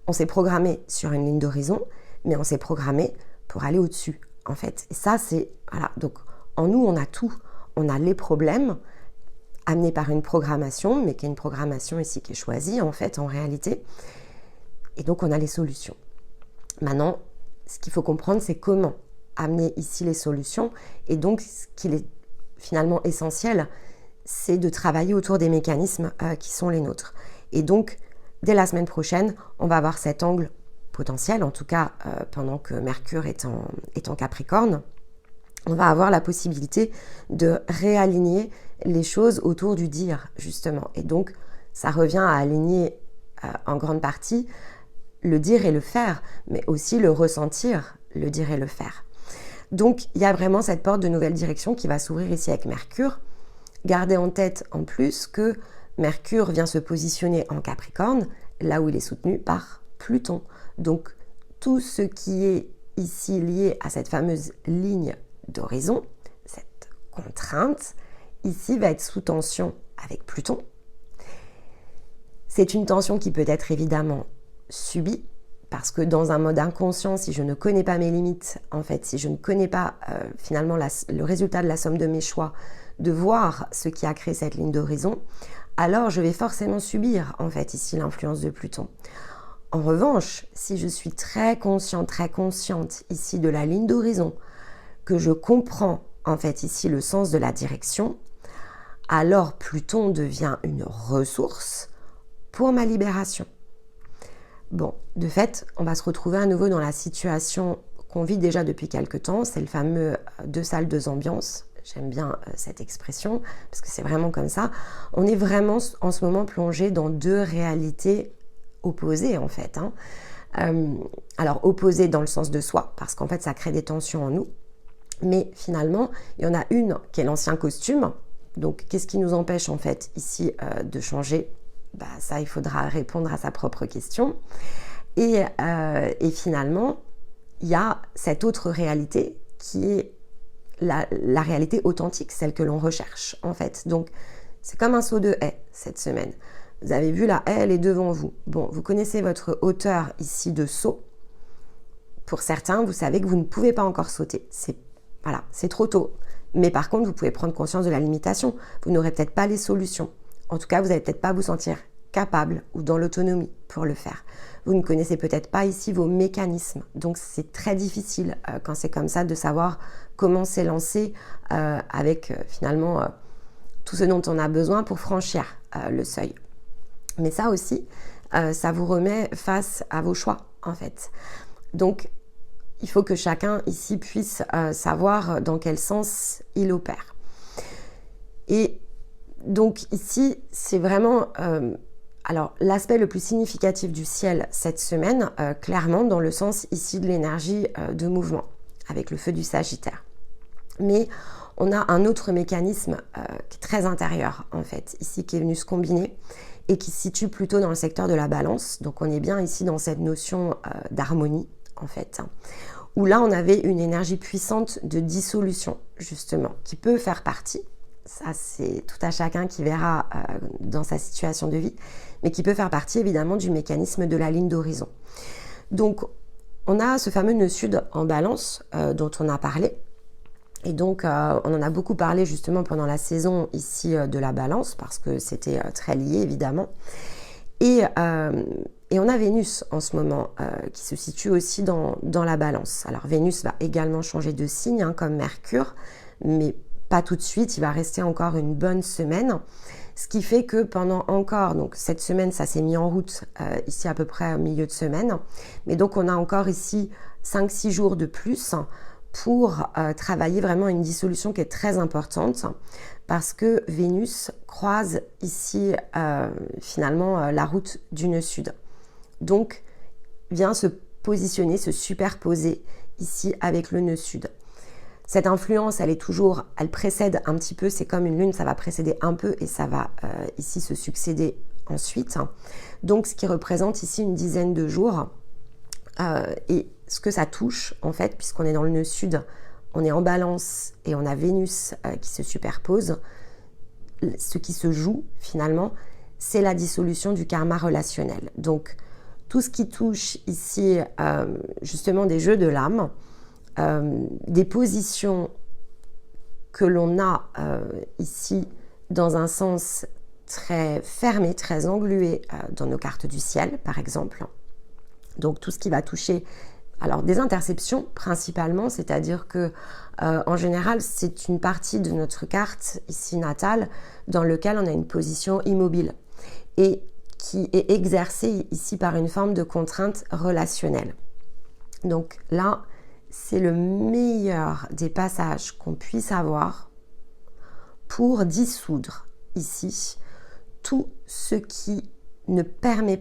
on s'est programmé sur une ligne d'horizon, mais on s'est programmé pour aller au-dessus en fait. Et ça, c'est... Voilà, donc en nous, on a tout. On a les problèmes amenés par une programmation, mais qui est une programmation ici qui est choisie en fait en réalité. Et donc on a les solutions. Maintenant, ce qu'il faut comprendre, c'est comment amener ici les solutions. Et donc, ce qu'il est finalement essentiel, c'est de travailler autour des mécanismes qui sont les nôtres. Et donc, dès la semaine prochaine, on va avoir cet angle potentiel, en tout cas pendant que Mercure est en Capricorne, on va avoir la possibilité de réaligner les choses autour du dire, justement. Et donc, ça revient à aligner en grande partie le dire et le faire, mais aussi le ressentir, le dire et le faire. Donc, il y a vraiment cette porte de nouvelle direction qui va s'ouvrir ici avec Mercure. Gardez en tête en plus que Mercure vient se positionner en Capricorne, là où il est soutenu par Pluton. Donc, tout ce qui est ici lié à cette fameuse ligne d'horizon, cette contrainte, ici va être sous tension avec Pluton. C'est une tension qui peut être évidemment subie, parce que dans un mode inconscient, si je ne connais pas mes limites, en fait, si je ne connais pas finalement le résultat de la somme de mes choix, de voir ce qui a créé cette ligne d'horizon, alors je vais forcément subir en fait ici l'influence de Pluton. En revanche, si je suis très consciente ici de la ligne d'horizon, que je comprends en fait ici le sens de la direction, alors Pluton devient une ressource pour ma libération. Bon, de fait, on va se retrouver à nouveau dans la situation qu'on vit déjà depuis quelque temps, c'est le fameux 2 salles, 2 ambiances. J'aime bien cette expression, parce que c'est vraiment comme ça. On est vraiment en ce moment plongé dans 2 réalités opposées en fait. Alors opposées dans le sens de soi, parce qu'en fait ça crée des tensions en nous. Mais finalement, il y en a une qui est l'ancien costume. Donc qu'est-ce qui nous empêche en fait ici de changer ? Ça, il faudra répondre à sa propre question. Et finalement, il y a cette autre réalité qui est la réalité authentique, celle que l'on recherche en fait. Donc, c'est comme un saut de haie cette semaine. Vous avez vu la haie, elle est devant vous. Bon, vous connaissez votre hauteur ici de saut. Pour certains, vous savez que vous ne pouvez pas encore sauter. C'est trop tôt. Mais par contre, vous pouvez prendre conscience de la limitation. Vous n'aurez peut-être pas les solutions. En tout cas, vous n'allez peut-être pas vous sentir capable ou dans l'autonomie pour le faire. Vous ne connaissez peut-être pas ici vos mécanismes. Donc, c'est très difficile quand c'est comme ça de savoir comment s'élancer avec finalement tout ce dont on a besoin pour franchir le seuil. Mais ça aussi, ça vous remet face à vos choix en fait. Donc, il faut que chacun ici puisse savoir dans quel sens il opère. Et donc ici, c'est vraiment l'aspect le plus significatif du ciel cette semaine, clairement dans le sens ici de l'énergie de mouvement, avec le feu du Sagittaire. Mais on a un autre mécanisme qui est très intérieur en fait, ici qui est venu se combiner et qui se situe plutôt dans le secteur de la balance. Donc on est bien ici dans cette notion d'harmonie en fait, où là on avait une énergie puissante de dissolution justement, qui peut faire partie Ça, c'est tout à chacun qui verra dans sa situation de vie, mais qui peut faire partie évidemment du mécanisme de la ligne d'horizon. Donc, on a ce fameux nœud sud en balance dont on a parlé. Et donc, on en a beaucoup parlé justement pendant la saison ici de la balance, parce que c'était très lié évidemment. Et on a Vénus en ce moment qui se situe aussi dans la balance. Alors Vénus va également changer de signe comme Mercure, mais pas tout de suite, il va rester encore une bonne semaine. Ce qui fait que pendant encore, donc cette semaine ça s'est mis en route ici à peu près au milieu de semaine, mais donc on a encore ici 5-6 jours de plus pour travailler vraiment une dissolution qui est très importante, parce que Vénus croise ici finalement la route du nœud sud. Donc vient se positionner, se superposer ici avec le nœud sud. Cette influence, elle précède un petit peu, c'est comme une lune, ça va précéder un peu et ça va ici se succéder ensuite. Donc ce qui représente ici une dizaine de jours. Et ce que ça touche en fait, puisqu'on est dans le nœud sud, on est en balance et on a Vénus qui se superpose. Ce qui se joue finalement, c'est la dissolution du karma relationnel. Donc tout ce qui touche ici justement des jeux de l'âme, des positions que l'on a ici dans un sens très fermé, très englué dans nos cartes du ciel par exemple. Donc tout ce qui va toucher, alors des interceptions principalement, c'est-à-dire que en général c'est une partie de notre carte ici natale dans lequel on a une position immobile et qui est exercée ici par une forme de contrainte relationnelle. Donc là, c'est le meilleur des passages qu'on puisse avoir pour dissoudre ici tout ce qui ne permettait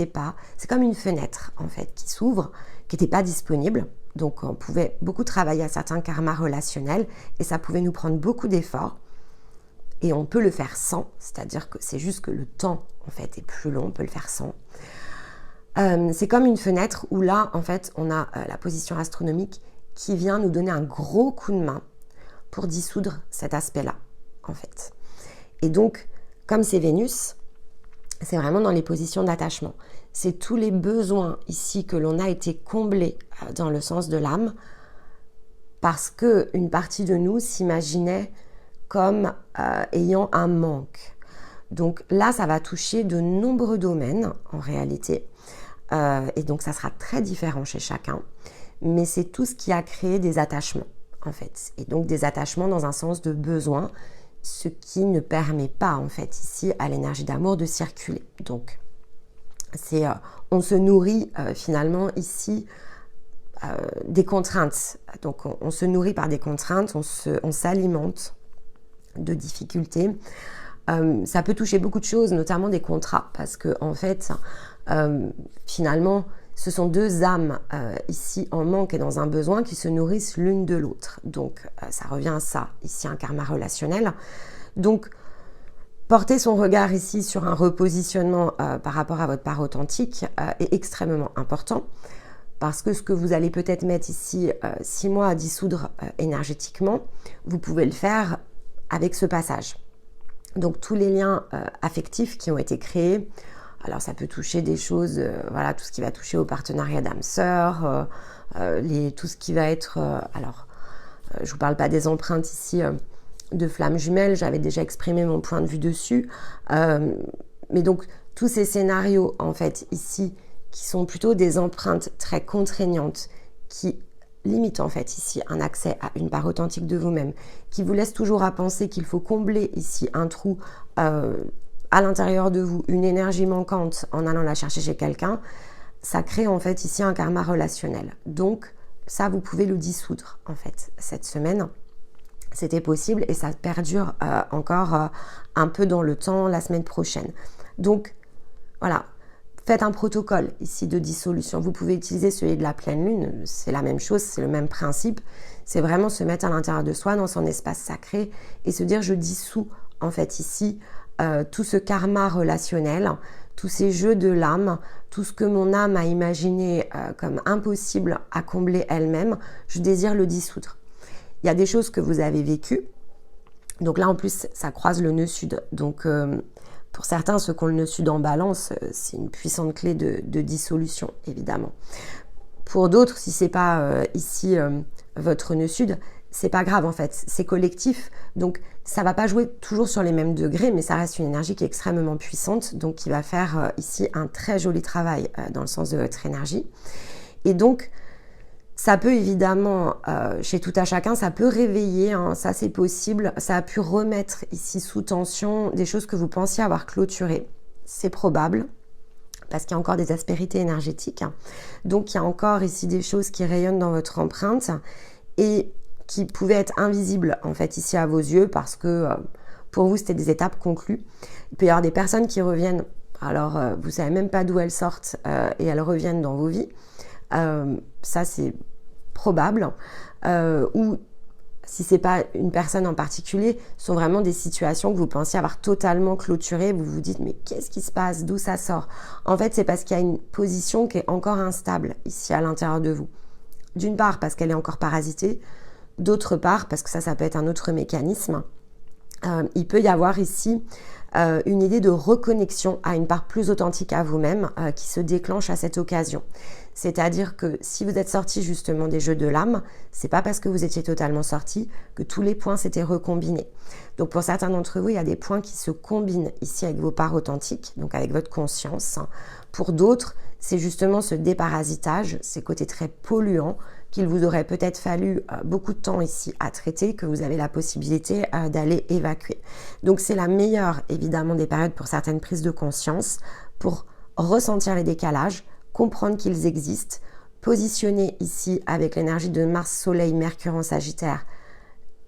pas, c'est comme une fenêtre en fait qui s'ouvre, qui n'était pas disponible. Donc on pouvait beaucoup travailler à certains karmas relationnels et ça pouvait nous prendre beaucoup d'efforts. Et on peut le faire sans, c'est-à-dire que c'est juste que le temps en fait est plus long, on peut le faire sans. C'est comme une fenêtre où là, en fait, on a la position astronomique qui vient nous donner un gros coup de main pour dissoudre cet aspect-là, en fait. Et donc, comme c'est Vénus, c'est vraiment dans les positions d'attachement. C'est tous les besoins ici que l'on a été comblés dans le sens de l'âme, parce qu'une partie de nous s'imaginait comme ayant un manque. Donc là, ça va toucher de nombreux domaines, en réalité. Et donc ça sera très différent chez chacun, mais c'est tout ce qui a créé des attachements en fait, et donc des attachements dans un sens de besoin, ce qui ne permet pas en fait ici à l'énergie d'amour de circuler. Donc on se nourrit finalement ici des contraintes, donc on se nourrit par des contraintes, on s'alimente de difficultés. Ça peut toucher beaucoup de choses, notamment des contrats, parce que en fait finalement, ce sont deux âmes ici en manque et dans un besoin qui se nourrissent l'une de l'autre. Donc, ça revient à ça, ici un karma relationnel. Donc, porter son regard ici sur un repositionnement par rapport à votre part authentique est extrêmement important, parce que ce que vous allez peut-être mettre ici 6 mois à dissoudre énergétiquement, vous pouvez le faire avec ce passage. Donc, tous les liens affectifs qui ont été créés, alors ça peut toucher des choses, voilà, tout ce qui va toucher au partenariat d'âme sœur, tout ce qui va être, je vous parle pas des empreintes ici de flammes jumelles, j'avais déjà exprimé mon point de vue dessus, mais donc tous ces scénarios en fait ici qui sont plutôt des empreintes très contraignantes, qui limitent en fait ici un accès à une part authentique de vous-même, qui vous laissent toujours à penser qu'il faut combler ici un trou à l'intérieur de vous, une énergie manquante en allant la chercher chez quelqu'un, ça crée en fait ici un karma relationnel. Donc ça, vous pouvez le dissoudre en fait cette semaine. C'était possible et ça perdure encore un peu dans le temps la semaine prochaine. Donc voilà, faites un protocole ici de dissolution. Vous pouvez utiliser celui de la pleine lune, c'est la même chose, c'est le même principe. C'est vraiment se mettre à l'intérieur de soi, dans son espace sacré et se dire je dissous en fait ici tout ce karma relationnel, tous ces jeux de l'âme, tout ce que mon âme a imaginé comme impossible à combler elle-même, je désire le dissoudre. Il y a des choses que vous avez vécues Donc là, en plus, ça croise le nœud sud. Donc, pour certains, ceux qui ont le nœud sud en balance, c'est une puissante clé de dissolution, évidemment. Pour d'autres, si c'est pas ici votre nœud sud, c'est pas grave en fait, c'est collectif. Donc, ça va pas jouer toujours sur les mêmes degrés, mais ça reste une énergie qui est extrêmement puissante, donc qui va faire ici un très joli travail dans le sens de votre énergie. Et donc, ça peut évidemment, chez tout à chacun, ça peut réveiller, hein, ça c'est possible, ça a pu remettre ici sous tension des choses que vous pensiez avoir clôturées. C'est probable, parce qu'il y a encore des aspérités énergétiques. Donc, il y a encore ici des choses qui rayonnent dans votre empreinte et qui pouvaient être invisibles, en fait, ici à vos yeux, parce que pour vous, c'était des étapes conclues. Il peut y avoir des personnes qui reviennent, alors vous ne savez même pas d'où elles sortent et elles reviennent dans vos vies. Ça, c'est probable. Ou si ce n'est pas une personne en particulier, ce sont vraiment des situations que vous pensiez avoir totalement clôturées. Vous vous dites, mais qu'est-ce qui se passe? D'où ça sort? En fait, c'est parce qu'il y a une position qui est encore instable ici à l'intérieur de vous. D'une part, parce qu'elle est encore parasitée. D'autre part, parce que ça peut être un autre mécanisme. Il peut y avoir ici une idée de reconnexion à une part plus authentique à vous-même qui se déclenche à cette occasion. C'est-à-dire que si vous êtes sorti justement des jeux de l'âme, c'est pas parce que vous étiez totalement sorti que tous les points s'étaient recombinés. Donc pour certains d'entre vous, il y a des points qui se combinent ici avec vos parts authentiques, donc avec votre conscience. Pour d'autres, c'est justement ce déparasitage, ces côtés très polluants qu'il vous aurait peut-être fallu beaucoup de temps ici à traiter, que vous avez la possibilité d'aller évacuer. Donc c'est la meilleure évidemment des périodes pour certaines prises de conscience, pour ressentir les décalages, comprendre qu'ils existent, positionner ici avec l'énergie de Mars, Soleil, Mercure en Sagittaire,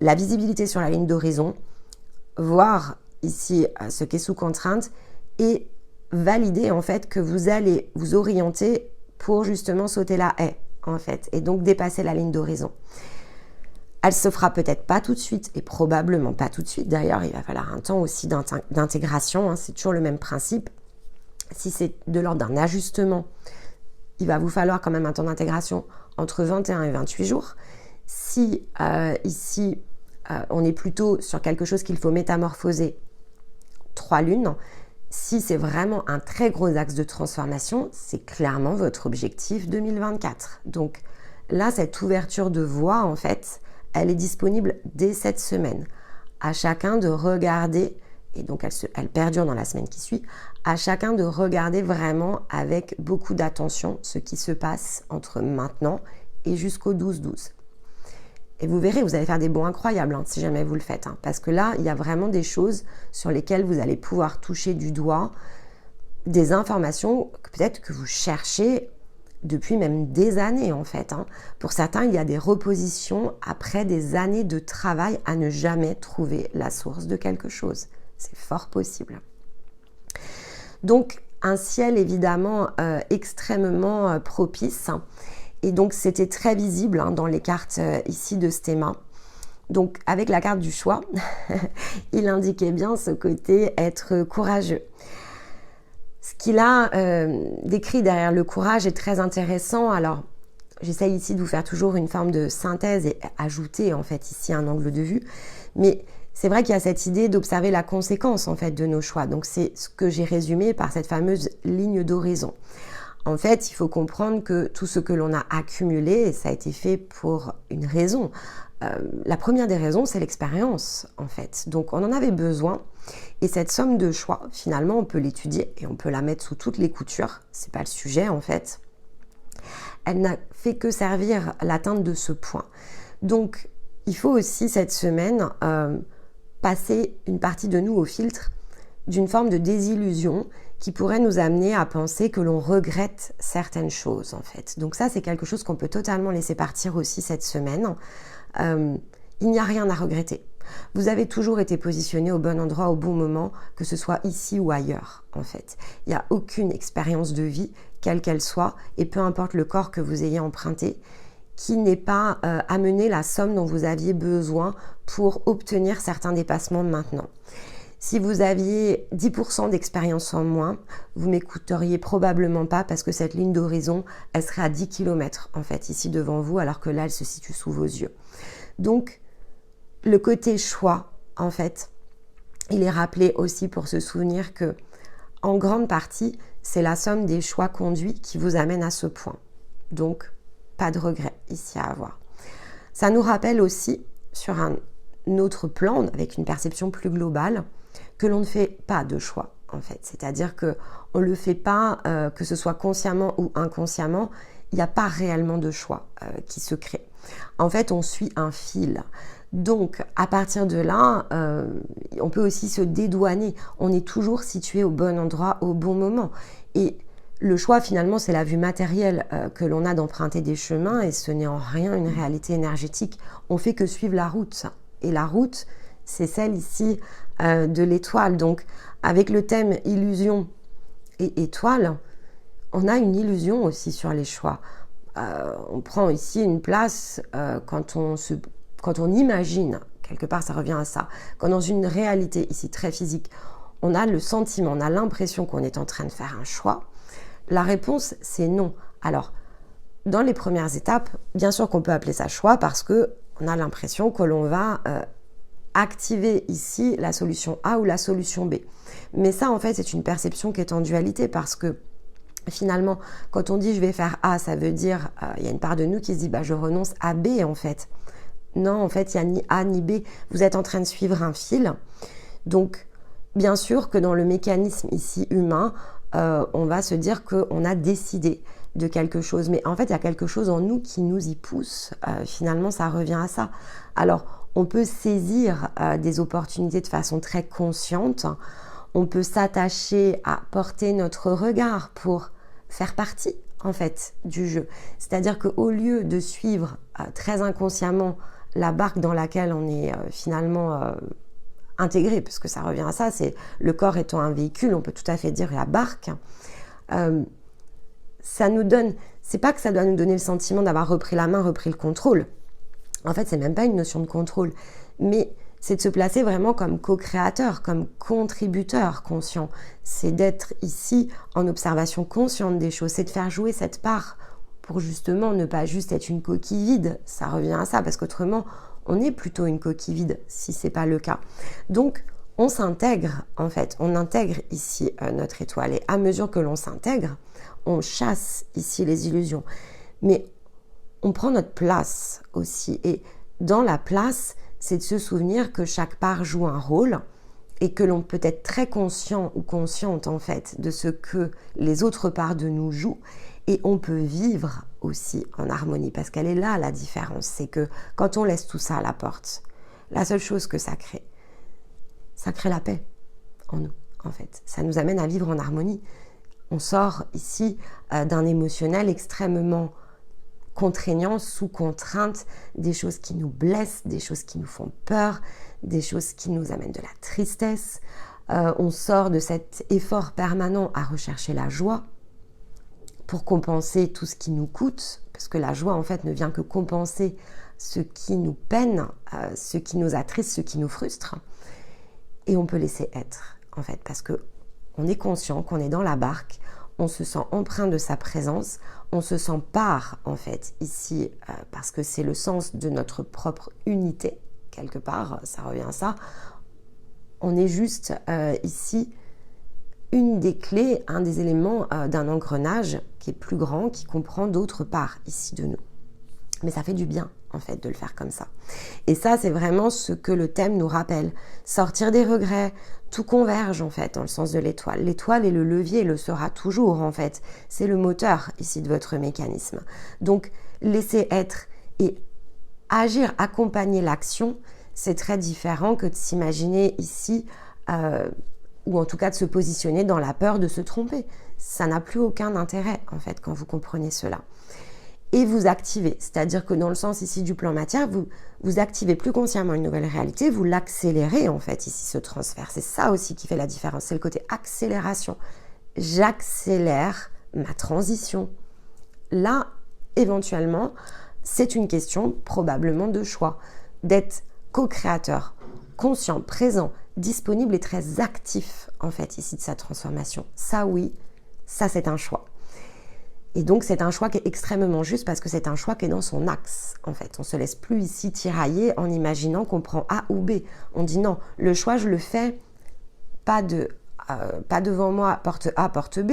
la visibilité sur la ligne d'horizon, voir ici ce qui est sous contrainte et valider en fait que vous allez vous orienter pour justement sauter la haie en fait et donc dépasser la ligne d'horizon. Elle se fera peut-être pas tout de suite et probablement pas tout de suite. D'ailleurs, il va falloir un temps aussi d'intégration, hein, c'est toujours le même principe. Si c'est de l'ordre d'un ajustement, il va vous falloir quand même un temps d'intégration entre 21 et 28 jours. Si ici, on est plutôt sur quelque chose qu'il faut métamorphoser 3 lunes, si c'est vraiment un très gros axe de transformation, c'est clairement votre objectif 2024. Donc là, cette ouverture de voie, en fait, elle est disponible dès cette semaine. À chacun de regarder, et donc elle perdure dans la semaine qui suit, à chacun de regarder vraiment avec beaucoup d'attention ce qui se passe entre maintenant et jusqu'au 12-12. Et vous verrez, vous allez faire des bons incroyables hein, si jamais vous le faites. Hein, parce que là, il y a vraiment des choses sur lesquelles vous allez pouvoir toucher du doigt des informations que peut-être que vous cherchez depuis même des années en fait. Hein. Pour certains, il y a des repositions après des années de travail à ne jamais trouver la source de quelque chose. C'est fort possible. Donc, un ciel évidemment extrêmement propice. Et donc, c'était très visible hein, dans les cartes ici de Stéma. Donc, avec la carte du choix, il indiquait bien ce côté être courageux. Ce qu'il a décrit derrière le courage est très intéressant. Alors, j'essaye ici de vous faire toujours une forme de synthèse et ajouter en fait ici un angle de vue. Mais c'est vrai qu'il y a cette idée d'observer la conséquence en fait de nos choix. Donc, c'est ce que j'ai résumé par cette fameuse ligne d'horizon. En fait, il faut comprendre que tout ce que l'on a accumulé, ça a été fait pour une raison. La première des raisons, c'est l'expérience, en fait. Donc, on en avait besoin. Et cette somme de choix, finalement, on peut l'étudier et on peut la mettre sous toutes les coutures. C'est pas le sujet, en fait. Elle n'a fait que servir l'atteinte de ce point. Donc, il faut aussi, cette semaine, passer une partie de nous au filtre d'une forme de désillusion qui pourrait nous amener à penser que l'on regrette certaines choses en fait. Donc ça, c'est quelque chose qu'on peut totalement laisser partir aussi cette semaine. Il n'y a rien à regretter. Vous avez toujours été positionné au bon endroit, au bon moment, que ce soit ici ou ailleurs en fait. Il n'y a aucune expérience de vie, quelle qu'elle soit, et peu importe le corps que vous ayez emprunté, qui n'ait pas amené la somme dont vous aviez besoin pour obtenir certains dépassements maintenant. Si vous aviez 10% d'expérience en moins, vous m'écouteriez probablement pas parce que cette ligne d'horizon, elle serait à 10 km en fait ici devant vous alors que là, elle se situe sous vos yeux. Donc, le côté choix en fait, il est rappelé aussi pour se souvenir que, en grande partie, c'est la somme des choix conduits qui vous amène à ce point. Donc, pas de regret ici à avoir. Ça nous rappelle aussi, sur un autre plan, avec une perception plus globale, que l'on ne fait pas de choix, en fait. C'est-à-dire qu'on ne le fait pas, que ce soit consciemment ou inconsciemment, il n'y a pas réellement de choix qui se crée. En fait, on suit un fil. Donc, à partir de là, on peut aussi se dédouaner. On est toujours situé au bon endroit, au bon moment. Et le choix, finalement, c'est la vue matérielle que l'on a d'emprunter des chemins et ce n'est en rien une réalité énergétique. On fait que suivre la route. Et la route, c'est celle ici de l'étoile. Donc, avec le thème illusion et étoile, on a une illusion aussi sur les choix. On prend ici une place quand on imagine, quelque part ça revient à ça, quand dans une réalité ici très physique, on a le sentiment, on a l'impression qu'on est en train de faire un choix, la réponse c'est non. Alors, dans les premières étapes, bien sûr qu'on peut appeler ça choix parce qu'on a l'impression que l'on va activer ici la solution A ou la solution B. Mais ça en fait c'est une perception qui est en dualité parce que finalement, quand on dit je vais faire A, ça veut dire, il y a une part de nous qui se dit je renonce à B en fait. Non, en fait, il n'y a ni A ni B. Vous êtes en train de suivre un fil. Donc, bien sûr que dans le mécanisme ici humain, on va se dire qu'on a décidé de quelque chose. Mais en fait, il y a quelque chose en nous qui nous y pousse. Finalement, ça revient à ça. Alors, on peut saisir des opportunités de façon très consciente. On peut s'attacher à porter notre regard pour faire partie en fait du jeu. C'est-à-dire qu'au lieu de suivre très inconsciemment la barque dans laquelle on est finalement intégré, puisque ça revient à ça, c'est le corps étant un véhicule, on peut tout à fait dire la barque, ça nous donne, c'est pas que ça doit nous donner le sentiment d'avoir repris la main, repris le contrôle. En fait, c'est même pas une notion de contrôle, mais c'est de se placer vraiment comme co-créateur, comme contributeur conscient. C'est d'être ici en observation consciente des choses, c'est de faire jouer cette part pour justement ne pas juste être une coquille vide. Ça revient à ça, parce qu'autrement, on est plutôt une coquille vide si c'est pas le cas. Donc, on s'intègre en fait, on intègre ici notre étoile et à mesure que l'on s'intègre, on chasse ici les illusions. Mais on prend notre place aussi et dans la place, c'est de se souvenir que chaque part joue un rôle et que l'on peut être très conscient ou consciente en fait de ce que les autres parts de nous jouent et on peut vivre aussi en harmonie parce qu'elle est là la différence, c'est que quand on laisse tout ça à la porte, la seule chose que ça crée la paix en nous en fait, ça nous amène à vivre en harmonie. On sort ici d'un émotionnel extrêmement contraignant, sous contrainte, des choses qui nous blessent, des choses qui nous font peur, des choses qui nous amènent de la tristesse. On sort de cet effort permanent à rechercher la joie pour compenser tout ce qui nous coûte, parce que la joie en fait ne vient que compenser ce qui nous peine, ce qui nous attriste, ce qui nous frustre. Et on peut laisser être en fait, parce que on est conscient qu'on est dans la barque, on se sent empreint de sa présence, on se sent part en fait ici parce que c'est le sens de notre propre unité, quelque part, ça revient à ça. On est juste ici une des clés, un des éléments d'un engrenage qui est plus grand, qui comprend d'autres parts ici de nous. Mais ça fait du bien en fait de le faire comme ça. Et ça c'est vraiment ce que le thème nous rappelle. Sortir des regrets, tout converge en fait dans le sens de l'étoile. L'étoile est le levier, le sera toujours en fait. C'est le moteur ici de votre mécanisme. Donc laisser être et agir, accompagner l'action, c'est très différent que de s'imaginer ici ou en tout cas de se positionner dans la peur de se tromper. Ça n'a plus aucun intérêt en fait quand vous comprenez cela. Et vous activez, c'est-à-dire que dans le sens ici du plan matière, vous activez plus consciemment une nouvelle réalité, vous l'accélérez en fait ici ce transfert. C'est ça aussi qui fait la différence, c'est le côté accélération. J'accélère ma transition. Là, éventuellement, c'est une question probablement de choix, d'être co-créateur, conscient, présent, disponible et très actif en fait ici de sa transformation. Ça oui, ça c'est un choix. Et donc c'est un choix qui est extrêmement juste parce que c'est un choix qui est dans son axe en fait. On ne se laisse plus ici tirailler en imaginant qu'on prend A ou B. On dit non, le choix je le fais pas devant moi, porte A, porte B.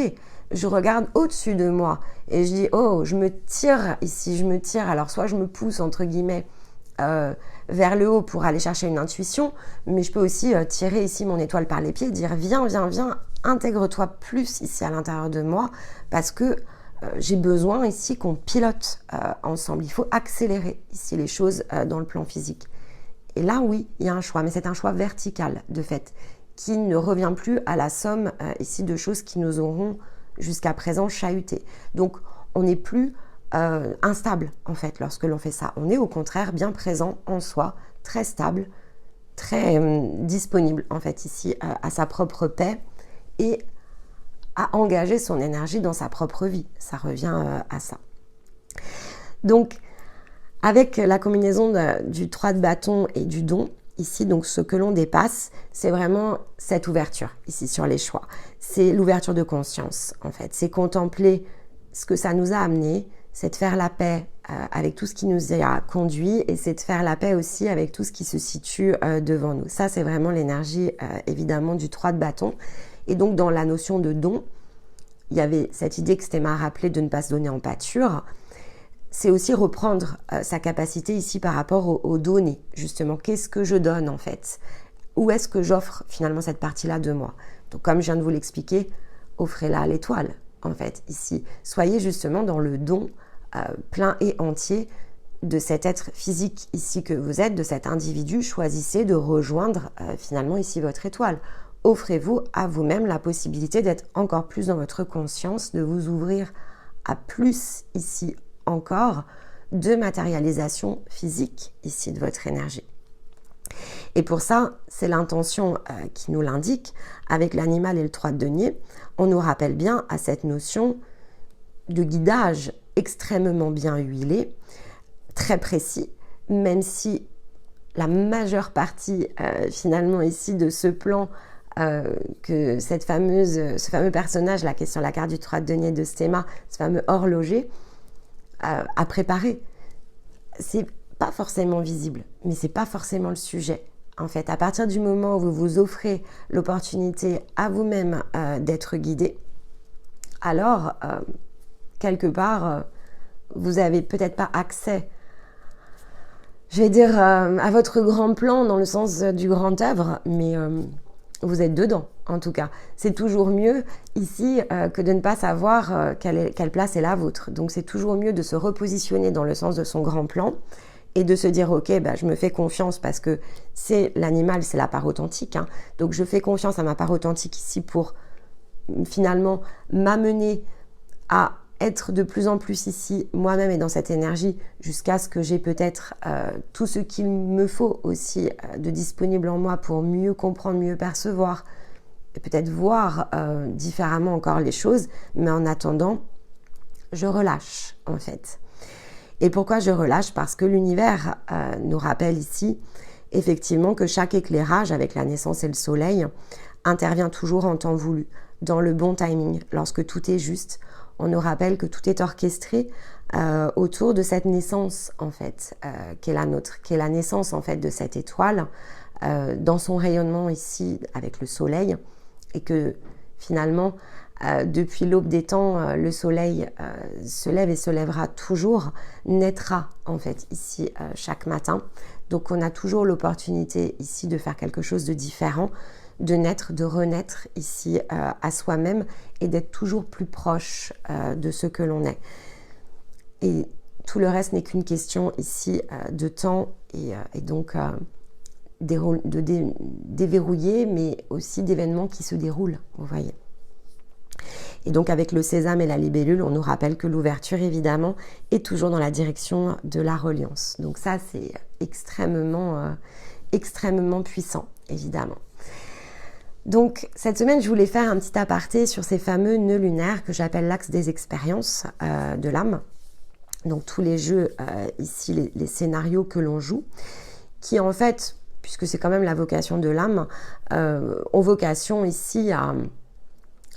Je regarde au-dessus de moi et je dis oh, je me tire ici, je me tire. Alors soit je me pousse entre guillemets vers le haut pour aller chercher une intuition, mais je peux aussi tirer ici mon étoile par les pieds, dire viens, viens, viens, intègre-toi plus ici à l'intérieur de moi parce que j'ai besoin ici qu'on pilote ensemble. Il faut accélérer ici les choses dans le plan physique. Et là, oui, il y a un choix, mais c'est un choix vertical de fait, qui ne revient plus à la somme ici de choses qui nous auront jusqu'à présent chahuté. Donc, on n'est plus instable en fait lorsque l'on fait ça. On est au contraire bien présent en soi, très stable, très disponible en fait ici à sa propre paix et à engager son énergie dans sa propre vie. Ça revient à ça. Donc, avec la combinaison du 3 de bâton et du don, ici, donc ce que l'on dépasse, c'est vraiment cette ouverture, ici sur les choix. C'est l'ouverture de conscience, en fait. C'est contempler ce que ça nous a amené, c'est de faire la paix avec tout ce qui nous a conduit et c'est de faire la paix aussi avec tout ce qui se situe devant nous. Ça, c'est vraiment l'énergie, évidemment, du 3 de bâton. Et donc, dans la notion de don, il y avait cette idée que Stéma a rappelé de ne pas se donner en pâture. C'est aussi reprendre sa capacité ici par rapport aux données, justement. Qu'est-ce que je donne, en fait? Où est-ce que j'offre, finalement, cette partie-là de moi? Donc, comme je viens de vous l'expliquer, offrez-la à l'étoile, en fait, ici. Soyez justement dans le don plein et entier de cet être physique ici que vous êtes, de cet individu. Choisissez de rejoindre, finalement, ici votre étoile. Offrez-vous à vous-même la possibilité d'être encore plus dans votre conscience, de vous ouvrir à plus ici encore de matérialisation physique ici de votre énergie. Et pour ça, c'est l'intention qui nous l'indique. Avec l'animal et le 3 de denier, on nous rappelle bien à cette notion de guidage extrêmement bien huilé, très précis, même si la majeure partie finalement ici de ce plan que ce fameux personnage là qui est sur la carte du 3 de denier de Stéma, ce fameux horloger, a préparé. C'est pas forcément visible, mais c'est pas forcément le sujet. En fait, à partir du moment où vous vous offrez l'opportunité à vous-même d'être guidé, alors quelque part, vous avez peut-être pas accès, je vais dire, à votre grand plan dans le sens du grand œuvre, mais vous êtes dedans, en tout cas. C'est toujours mieux ici que de ne pas savoir quelle place est la vôtre. Donc c'est toujours mieux de se repositionner dans le sens de son grand plan et de se dire ok, je me fais confiance parce que c'est l'animal, c'est la part authentique. Hein. Donc je fais confiance à ma part authentique ici pour finalement m'amener à être de plus en plus ici moi-même et dans cette énergie jusqu'à ce que j'ai peut-être tout ce qu'il me faut aussi de disponible en moi pour mieux comprendre, mieux percevoir et peut-être voir différemment encore les choses. Mais en attendant, je relâche en fait. Et pourquoi je relâche? Parce que l'univers nous rappelle ici effectivement que chaque éclairage avec la naissance et le soleil intervient toujours en temps voulu, dans le bon timing, lorsque tout est juste. On nous rappelle que tout est orchestré autour de cette naissance en fait, qui est la nôtre, qui est la naissance en fait de cette étoile dans son rayonnement ici avec le soleil, et que finalement depuis l'aube des temps, le soleil se lève et se lèvera toujours, naîtra en fait ici chaque matin. Donc on a toujours l'opportunité ici de faire quelque chose de différent, de naître, de renaître ici à soi-même et d'être toujours plus proche de ce que l'on est. Et tout le reste n'est qu'une question ici de temps et donc de déverrouiller, mais aussi d'événements qui se déroulent, vous voyez. Et donc avec le sésame et la libellule, on nous rappelle que l'ouverture évidemment est toujours dans la direction de la reliance. Donc ça c'est extrêmement puissant évidemment. Donc cette semaine je voulais faire un petit aparté sur ces fameux nœuds lunaires que j'appelle l'axe des expériences de l'âme. Donc tous les jeux ici, les scénarios que l'on joue, qui en fait, puisque c'est quand même la vocation de l'âme, ont vocation ici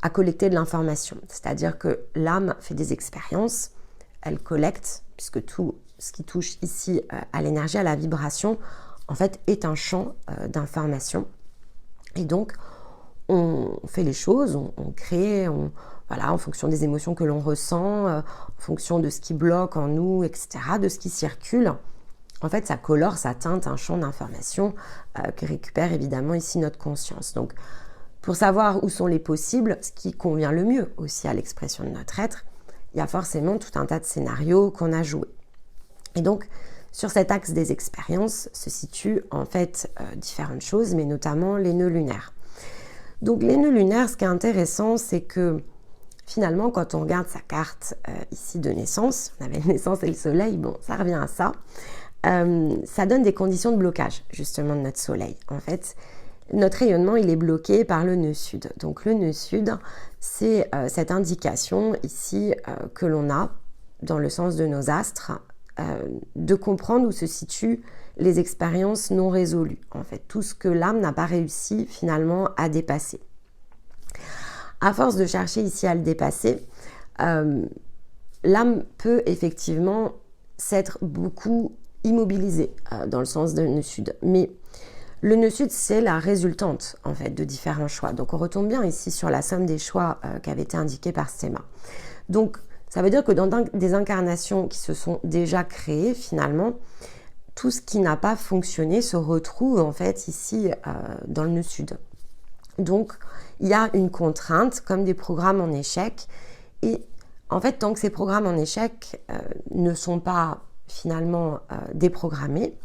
à collecter de l'information. C'est-à-dire que l'âme fait des expériences, elle collecte, puisque tout ce qui touche ici à l'énergie, à la vibration, en fait, est un champ d'information. Et donc, on fait les choses, on crée, voilà, en fonction des émotions que l'on ressent, en fonction de ce qui bloque en nous, etc., de ce qui circule. En fait, ça colore, ça teinte un champ d'information que récupère évidemment ici notre conscience. Donc, pour savoir où sont les possibles, ce qui convient le mieux aussi à l'expression de notre être, il y a forcément tout un tas de scénarios qu'on a joués. Et donc, sur cet axe des expériences se situent en fait différentes choses, mais notamment les nœuds lunaires. Donc les nœuds lunaires, ce qui est intéressant, c'est que finalement, quand on regarde sa carte ici de naissance, on avait naissance et le soleil, bon, ça revient à ça, ça donne des conditions de blocage justement de notre soleil. En fait, notre rayonnement, il est bloqué par le nœud sud. Donc le nœud sud, c'est cette indication ici que l'on a dans le sens de nos astres, de comprendre où se situent les expériences non résolues. En fait, tout ce que l'âme n'a pas réussi finalement à dépasser. À force de chercher ici à le dépasser, l'âme peut effectivement s'être beaucoup immobilisée dans le sens de nœud sud. Mais le nœud sud, c'est la résultante en fait de différents choix. Donc on retombe bien ici sur la somme des choix qui avait été indiqués par Stéma. Donc ça veut dire que dans des incarnations qui se sont déjà créées, finalement, tout ce qui n'a pas fonctionné se retrouve en fait ici dans le nœud sud. Donc, il y a une contrainte, comme des programmes en échec. Et en fait, tant que ces programmes en échec ne sont pas finalement déprogrammés,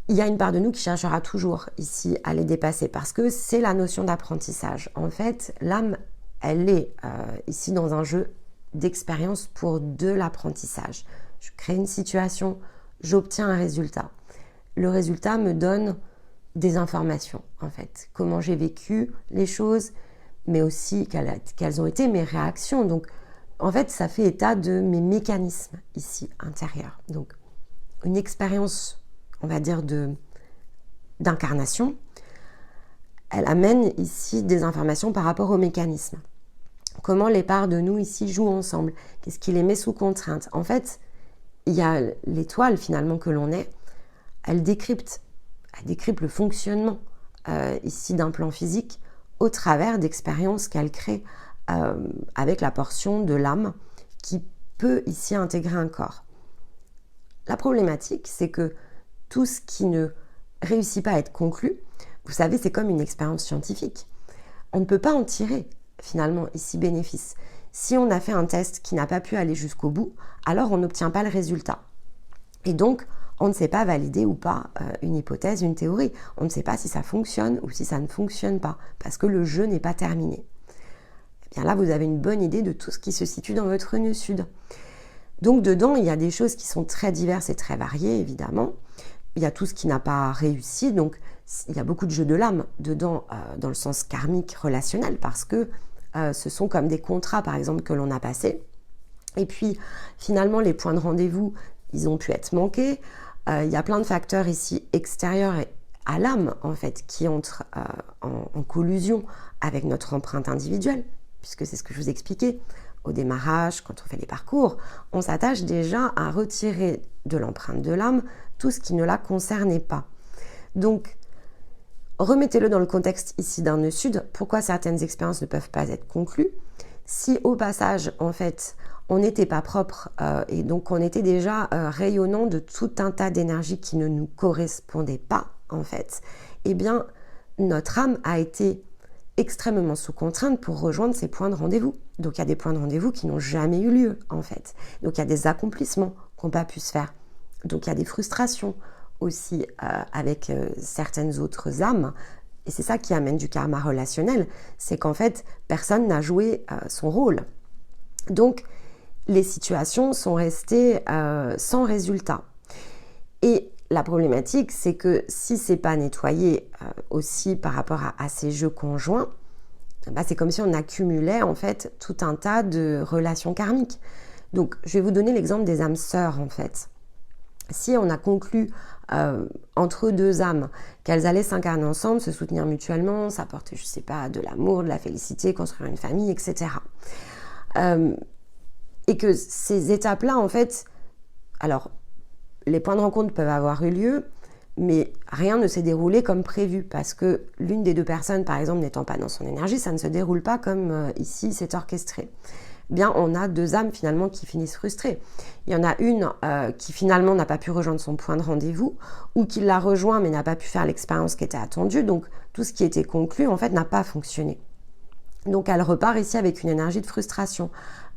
il y a une part de nous qui cherchera toujours ici à les dépasser parce que c'est la notion d'apprentissage. En fait, l'âme, elle est ici dans un jeu d'expérience pour de l'apprentissage. Je crée une situation, j'obtiens un résultat. Le résultat me donne des informations, en fait. Comment j'ai vécu les choses, mais aussi quelles ont été mes réactions. Donc, en fait, ça fait état de mes mécanismes ici, intérieurs. Donc, une expérience, on va dire, d'incarnation, elle amène ici des informations par rapport aux mécanismes. Comment les parts de nous ici jouent ensemble? Qu'est-ce qui les met sous contrainte? En fait, il y a l'étoile finalement que l'on est, elle décrypte le fonctionnement ici d'un plan physique au travers d'expériences qu'elle crée avec la portion de l'âme qui peut ici intégrer un corps. La problématique, c'est que tout ce qui ne réussit pas à être conclu, vous savez, c'est comme une expérience scientifique. On ne peut pas en tirer finalement ici bénéfice. Si on a fait un test qui n'a pas pu aller jusqu'au bout, alors on n'obtient pas le résultat. Et donc, on ne sait pas valider ou pas une hypothèse, une théorie. On ne sait pas si ça fonctionne ou si ça ne fonctionne pas, parce que le jeu n'est pas terminé. Et bien là, vous avez une bonne idée de tout ce qui se situe dans votre nœud sud. Donc dedans, il y a des choses qui sont très diverses et très variées, évidemment. Il y a tout ce qui n'a pas réussi, donc il y a beaucoup de jeux de l'âme dedans, dans le sens karmique relationnel, parce que ce sont comme des contrats, par exemple, que l'on a passés. Et puis, finalement, les points de rendez-vous, ils ont pu être manqués. Il y a plein de facteurs ici extérieurs à l'âme, en fait, qui entrent en collusion avec notre empreinte individuelle, puisque c'est ce que je vous expliquais. Au démarrage, quand on fait les parcours, on s'attache déjà à retirer de l'empreinte de l'âme tout ce qui ne la concernait pas. Donc, remettez-le dans le contexte ici d'un nœud sud. Pourquoi certaines expériences ne peuvent pas être conclues? Si au passage, en fait, on n'était pas propre et donc on était déjà rayonnant de tout un tas d'énergie qui ne nous correspondait pas, en fait, eh bien, notre âme a été extrêmement sous contrainte pour rejoindre ces points de rendez-vous. Donc, il y a des points de rendez-vous qui n'ont jamais eu lieu, en fait. Donc, il y a des accomplissements qui n'ont pas pu se faire. Donc, il y a des frustrations aussi avec certaines autres âmes. Et c'est ça qui amène du karma relationnel. C'est qu'en fait, personne n'a joué son rôle. Donc, les situations sont restées sans résultat. Et la problématique, c'est que si c'est pas nettoyé aussi par rapport à ces jeux conjoints, bah, c'est comme si on accumulait en fait tout un tas de relations karmiques. Donc, je vais vous donner l'exemple des âmes sœurs en fait. Si on a conclu entre deux âmes qu'elles allaient s'incarner ensemble, se soutenir mutuellement, s'apporter, je sais pas, de l'amour, de la félicité, construire une famille, etc. Et que ces étapes-là, en fait, alors, les points de rencontre peuvent avoir eu lieu, mais rien ne s'est déroulé comme prévu, parce que l'une des deux personnes, par exemple, n'étant pas dans son énergie, ça ne se déroule pas comme ici, c'est orchestré. Bien, on a deux âmes finalement qui finissent frustrées. Il y en a une qui finalement n'a pas pu rejoindre son point de rendez-vous, ou qui l'a rejoint mais n'a pas pu faire l'expérience qui était attendue, donc tout ce qui était conclu, en fait, n'a pas fonctionné. Donc, elle repart ici avec une énergie de frustration.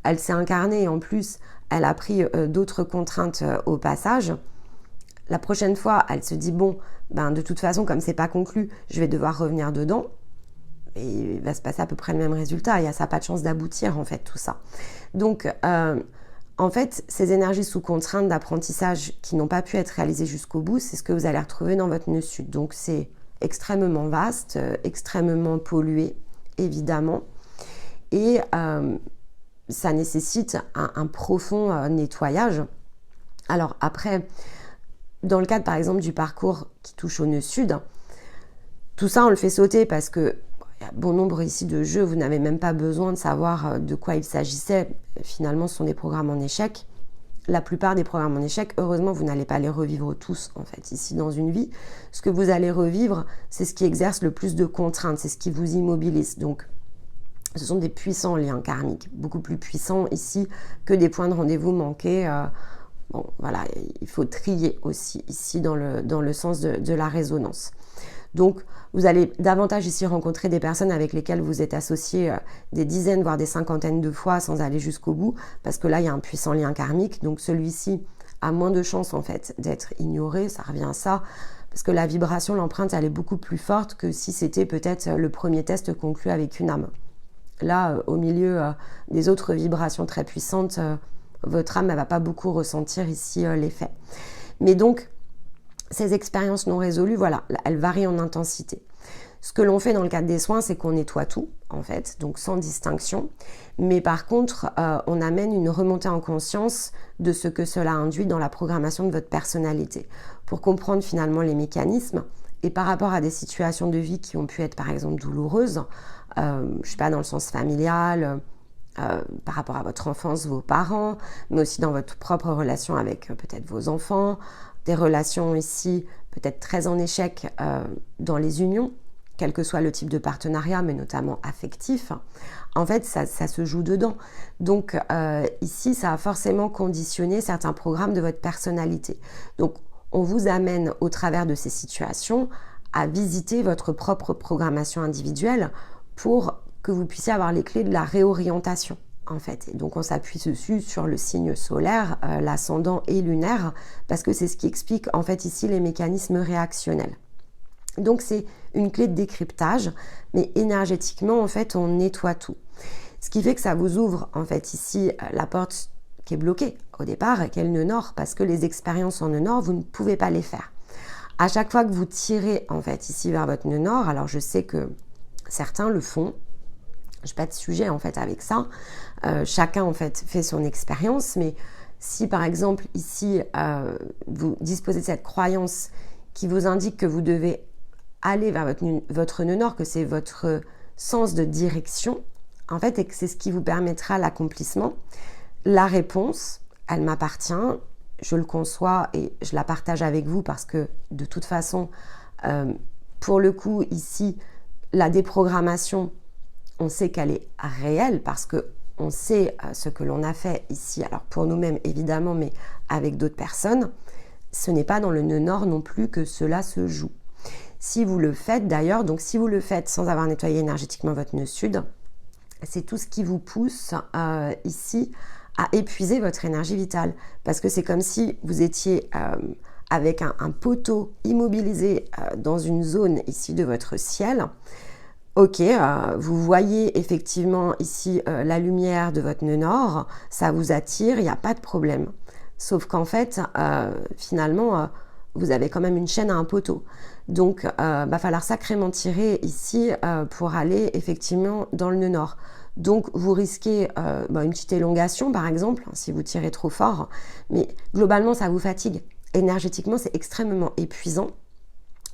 Elle s'est incarnée et en plus, elle a pris d'autres contraintes au passage. La prochaine fois, elle se dit, bon, de toute façon, comme c'est pas conclu, je vais devoir revenir dedans. Et il va se passer à peu près le même résultat. Ça n'a pas de chance d'aboutir, en fait, tout ça. Donc, en fait, ces énergies sous contrainte d'apprentissage qui n'ont pas pu être réalisées jusqu'au bout, c'est ce que vous allez retrouver dans votre nœud sud. Donc, c'est extrêmement vaste, extrêmement pollué, évidemment. Et ça nécessite un profond nettoyage. Alors après, dans le cadre par exemple du parcours qui touche au nœud sud, tout ça on le fait sauter parce que il y a bon nombre ici de jeux, vous n'avez même pas besoin de savoir de quoi il s'agissait. Finalement, ce sont des programmes en échec. La plupart des programmes en échec, heureusement, vous n'allez pas les revivre tous, en fait, ici dans une vie. Ce que vous allez revivre, c'est ce qui exerce le plus de contraintes, c'est ce qui vous immobilise. Donc, ce sont des puissants liens karmiques, beaucoup plus puissants ici que des points de rendez-vous manqués. Bon, voilà, il faut trier aussi ici dans le sens de la résonance. Donc, vous allez davantage ici rencontrer des personnes avec lesquelles vous êtes associés des dizaines, voire des cinquantaines de fois sans aller jusqu'au bout, parce que là, il y a un puissant lien karmique. Donc, celui-ci a moins de chances, en fait, d'être ignoré. Ça revient à ça, parce que la vibration, l'empreinte, elle est beaucoup plus forte que si c'était peut-être le premier test conclu avec une âme. Là, au milieu des autres vibrations très puissantes, votre âme ne va pas beaucoup ressentir ici l'effet. Mais donc, ces expériences non résolues, voilà, elles varient en intensité. Ce que l'on fait dans le cadre des soins, c'est qu'on nettoie tout, en fait, donc sans distinction. Mais par contre, on amène une remontée en conscience de ce que cela induit dans la programmation de votre personnalité, pour comprendre finalement les mécanismes. Et par rapport à des situations de vie qui ont pu être, par exemple, douloureuses, je ne sais pas, dans le sens familial, par rapport à votre enfance, vos parents, mais aussi dans votre propre relation avec peut-être vos enfants, des relations ici peut-être très en échec dans les unions, quel que soit le type de partenariat, mais notamment affectif. En fait, ça se joue dedans. Donc ici, ça a forcément conditionné certains programmes de votre personnalité. Donc, on vous amène au travers de ces situations à visiter votre propre programmation individuelle pour que vous puissiez avoir les clés de la réorientation, en fait. Et donc, on s'appuie dessus sur le signe solaire, l'ascendant et lunaire, parce que c'est ce qui explique, en fait, ici, les mécanismes réactionnels. Donc, c'est une clé de décryptage, mais énergétiquement, en fait, on nettoie tout. Ce qui fait que ça vous ouvre, en fait, ici, la porte qui est bloquée au départ, qui est le nœud nord, parce que les expériences en nœud nord, vous ne pouvez pas les faire. À chaque fois que vous tirez, en fait, ici, vers votre nœud nord, alors je sais que certains le font, je n'ai pas de sujet en fait avec ça. Chacun en fait fait son expérience, mais si par exemple ici vous disposez de cette croyance qui vous indique que vous devez aller vers votre nœud nord, que c'est votre sens de direction, en fait, et que c'est ce qui vous permettra l'accomplissement, la réponse, elle m'appartient, je le conçois et je la partage avec vous parce que de toute façon, pour le coup ici, la déprogrammation, on sait qu'elle est réelle parce qu'on sait ce que l'on a fait ici, alors pour nous-mêmes évidemment, mais avec d'autres personnes. Ce n'est pas dans le nœud nord non plus que cela se joue. Si vous le faites d'ailleurs, donc si vous le faites sans avoir nettoyé énergétiquement votre nœud sud, c'est tout ce qui vous pousse ici à épuiser votre énergie vitale. Parce que c'est comme si vous étiez avec un poteau immobilisé dans une zone ici de votre ciel. Ok, vous voyez effectivement ici la lumière de votre nœud nord, ça vous attire, il n'y a pas de problème. Sauf qu'en fait, finalement, vous avez quand même une chaîne à un poteau. Donc, va falloir sacrément tirer ici pour aller effectivement dans le nœud nord. Donc, vous risquez une petite élongation, par exemple, si vous tirez trop fort. Mais globalement, ça vous fatigue. énergétiquement, c'est extrêmement épuisant.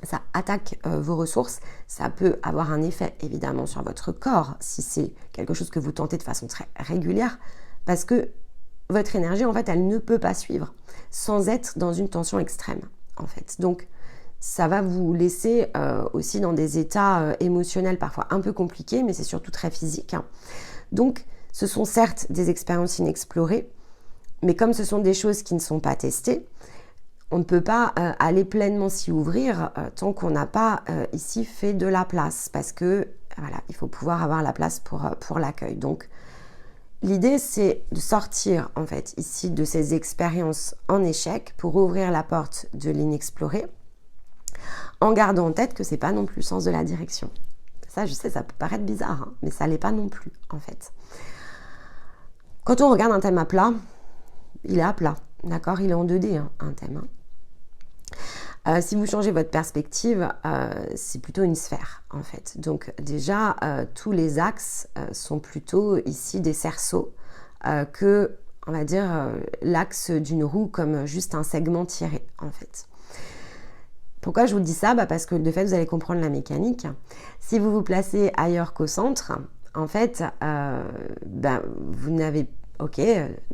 Ça attaque vos ressources. Ça peut avoir un effet, évidemment, sur votre corps, si c'est quelque chose que vous tentez de façon très régulière, parce que votre énergie, en fait, elle ne peut pas suivre sans être dans une tension extrême, en fait. Donc, ça va vous laisser aussi dans des états émotionnels parfois un peu compliqués, mais c'est surtout très physique. Donc, ce sont certes des expériences inexplorées, mais comme ce sont des choses qui ne sont pas testées, on ne peut pas aller pleinement s'y ouvrir tant qu'on n'a pas ici fait de la place, parce que voilà, il faut pouvoir avoir la place pour l'accueil. Donc, l'idée, c'est de sortir en fait ici de ces expériences en échec pour ouvrir la porte de l'inexploré, en gardant en tête que c'est pas non plus le sens de la direction. Ça, je sais, ça peut paraître bizarre, hein, mais ça l'est pas non plus en fait. Quand on regarde un thème à plat, il est à plat, d'accord? Il est en 2D, hein, un thème. Si vous changez votre perspective, c'est plutôt une sphère en fait. Donc déjà, tous les axes sont plutôt ici des cerceaux que, on va dire, l'axe d'une roue comme juste un segment tiré en fait. Pourquoi je vous dis ça? Parce que de fait, vous allez comprendre la mécanique. Si vous vous placez ailleurs qu'au centre, en fait, vous n'avez... Ok,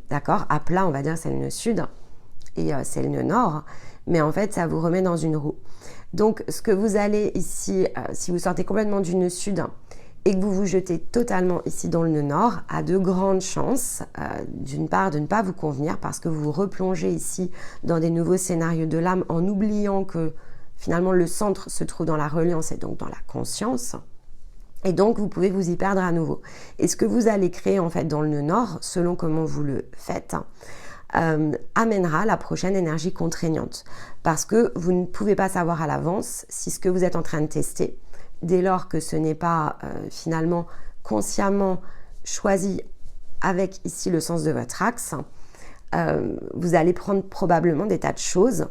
d'accord, à plat, on va dire c'est le nœud sud et c'est le nœud nord, mais en fait, ça vous remet dans une roue. Donc, ce que vous allez ici, si vous sortez complètement du nœud sud et que vous vous jetez totalement ici dans le nœud nord, a de grandes chances, d'une part, de ne pas vous convenir parce que vous vous replongez ici dans des nouveaux scénarios de l'âme en oubliant que finalement le centre se trouve dans la reliance et donc dans la conscience. Et donc, vous pouvez vous y perdre à nouveau. Et ce que vous allez créer en fait dans le nœud nord, selon comment vous le faites, amènera la prochaine énergie contraignante. Parce que vous ne pouvez pas savoir à l'avance si ce que vous êtes en train de tester, dès lors que ce n'est pas finalement consciemment choisi avec ici le sens de votre axe, vous allez prendre probablement des tas de choses.